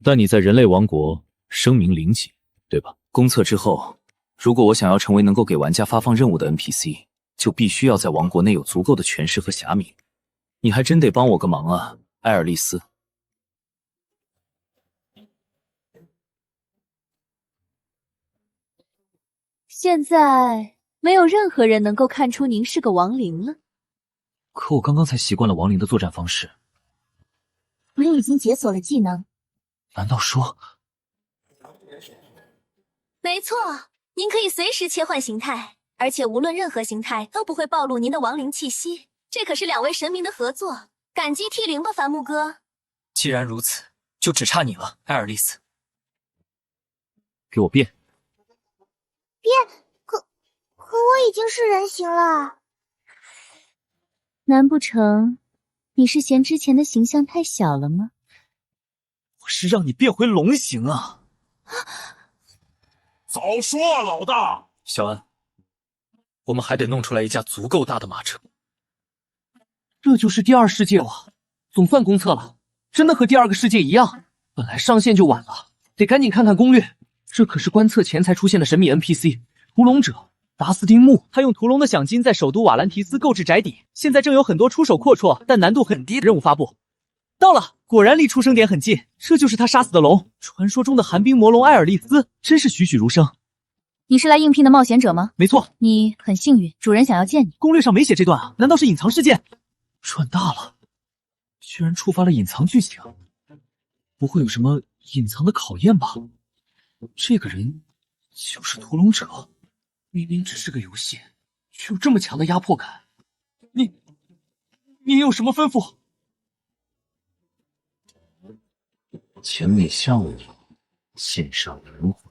但你在人类王国声名灵藉，对吧？公测之后，如果我想要成为能够给玩家发放任务的 NPC， 就必须要在王国内有足够的权势和侠名。你还真得帮我个忙啊，埃尔利斯。现在没有任何人能够看出您是个亡灵了。可我刚刚才习惯了亡灵的作战方式。你已经解锁了技能，难道说？没错，您可以随时切换形态，而且无论任何形态都不会暴露您的亡灵气息。这可是2位神明的合作，感激涕零吧，伐木哥。既然如此，就只差你了，艾尔丽丝。给我变！变？可我已经是人形了。难不成你是嫌之前的形象太小了吗？我是让你变回龙形啊！早说啊，老大！小安，我们还得弄出来一架足够大的马车。这就是第2世界哇，总算公测了，真的和第2个世界一样。本来上线就晚了，得赶紧看看攻略。这可是观测前才出现的神秘 NPC 屠龙者达斯丁木，他用屠龙的响金在首都瓦兰提斯购置宅邸，现在正有很多出手阔绰但难度很低的任务发布。到了，果然离出生点很近，这就是他杀死的龙，传说中的寒冰魔龙艾尔利斯，真是栩栩如生。你是来应聘的冒险者吗？没错，你很幸运，主人想要见你。攻略上没写这段啊？难道是隐藏事件？赚大了，居然触发了隐藏剧情，不会有什么隐藏的考验吧？这个人就是屠龙者，明明只是个游戏，却有这么强的压迫感。你有什么吩咐？请你向我献上灵魂。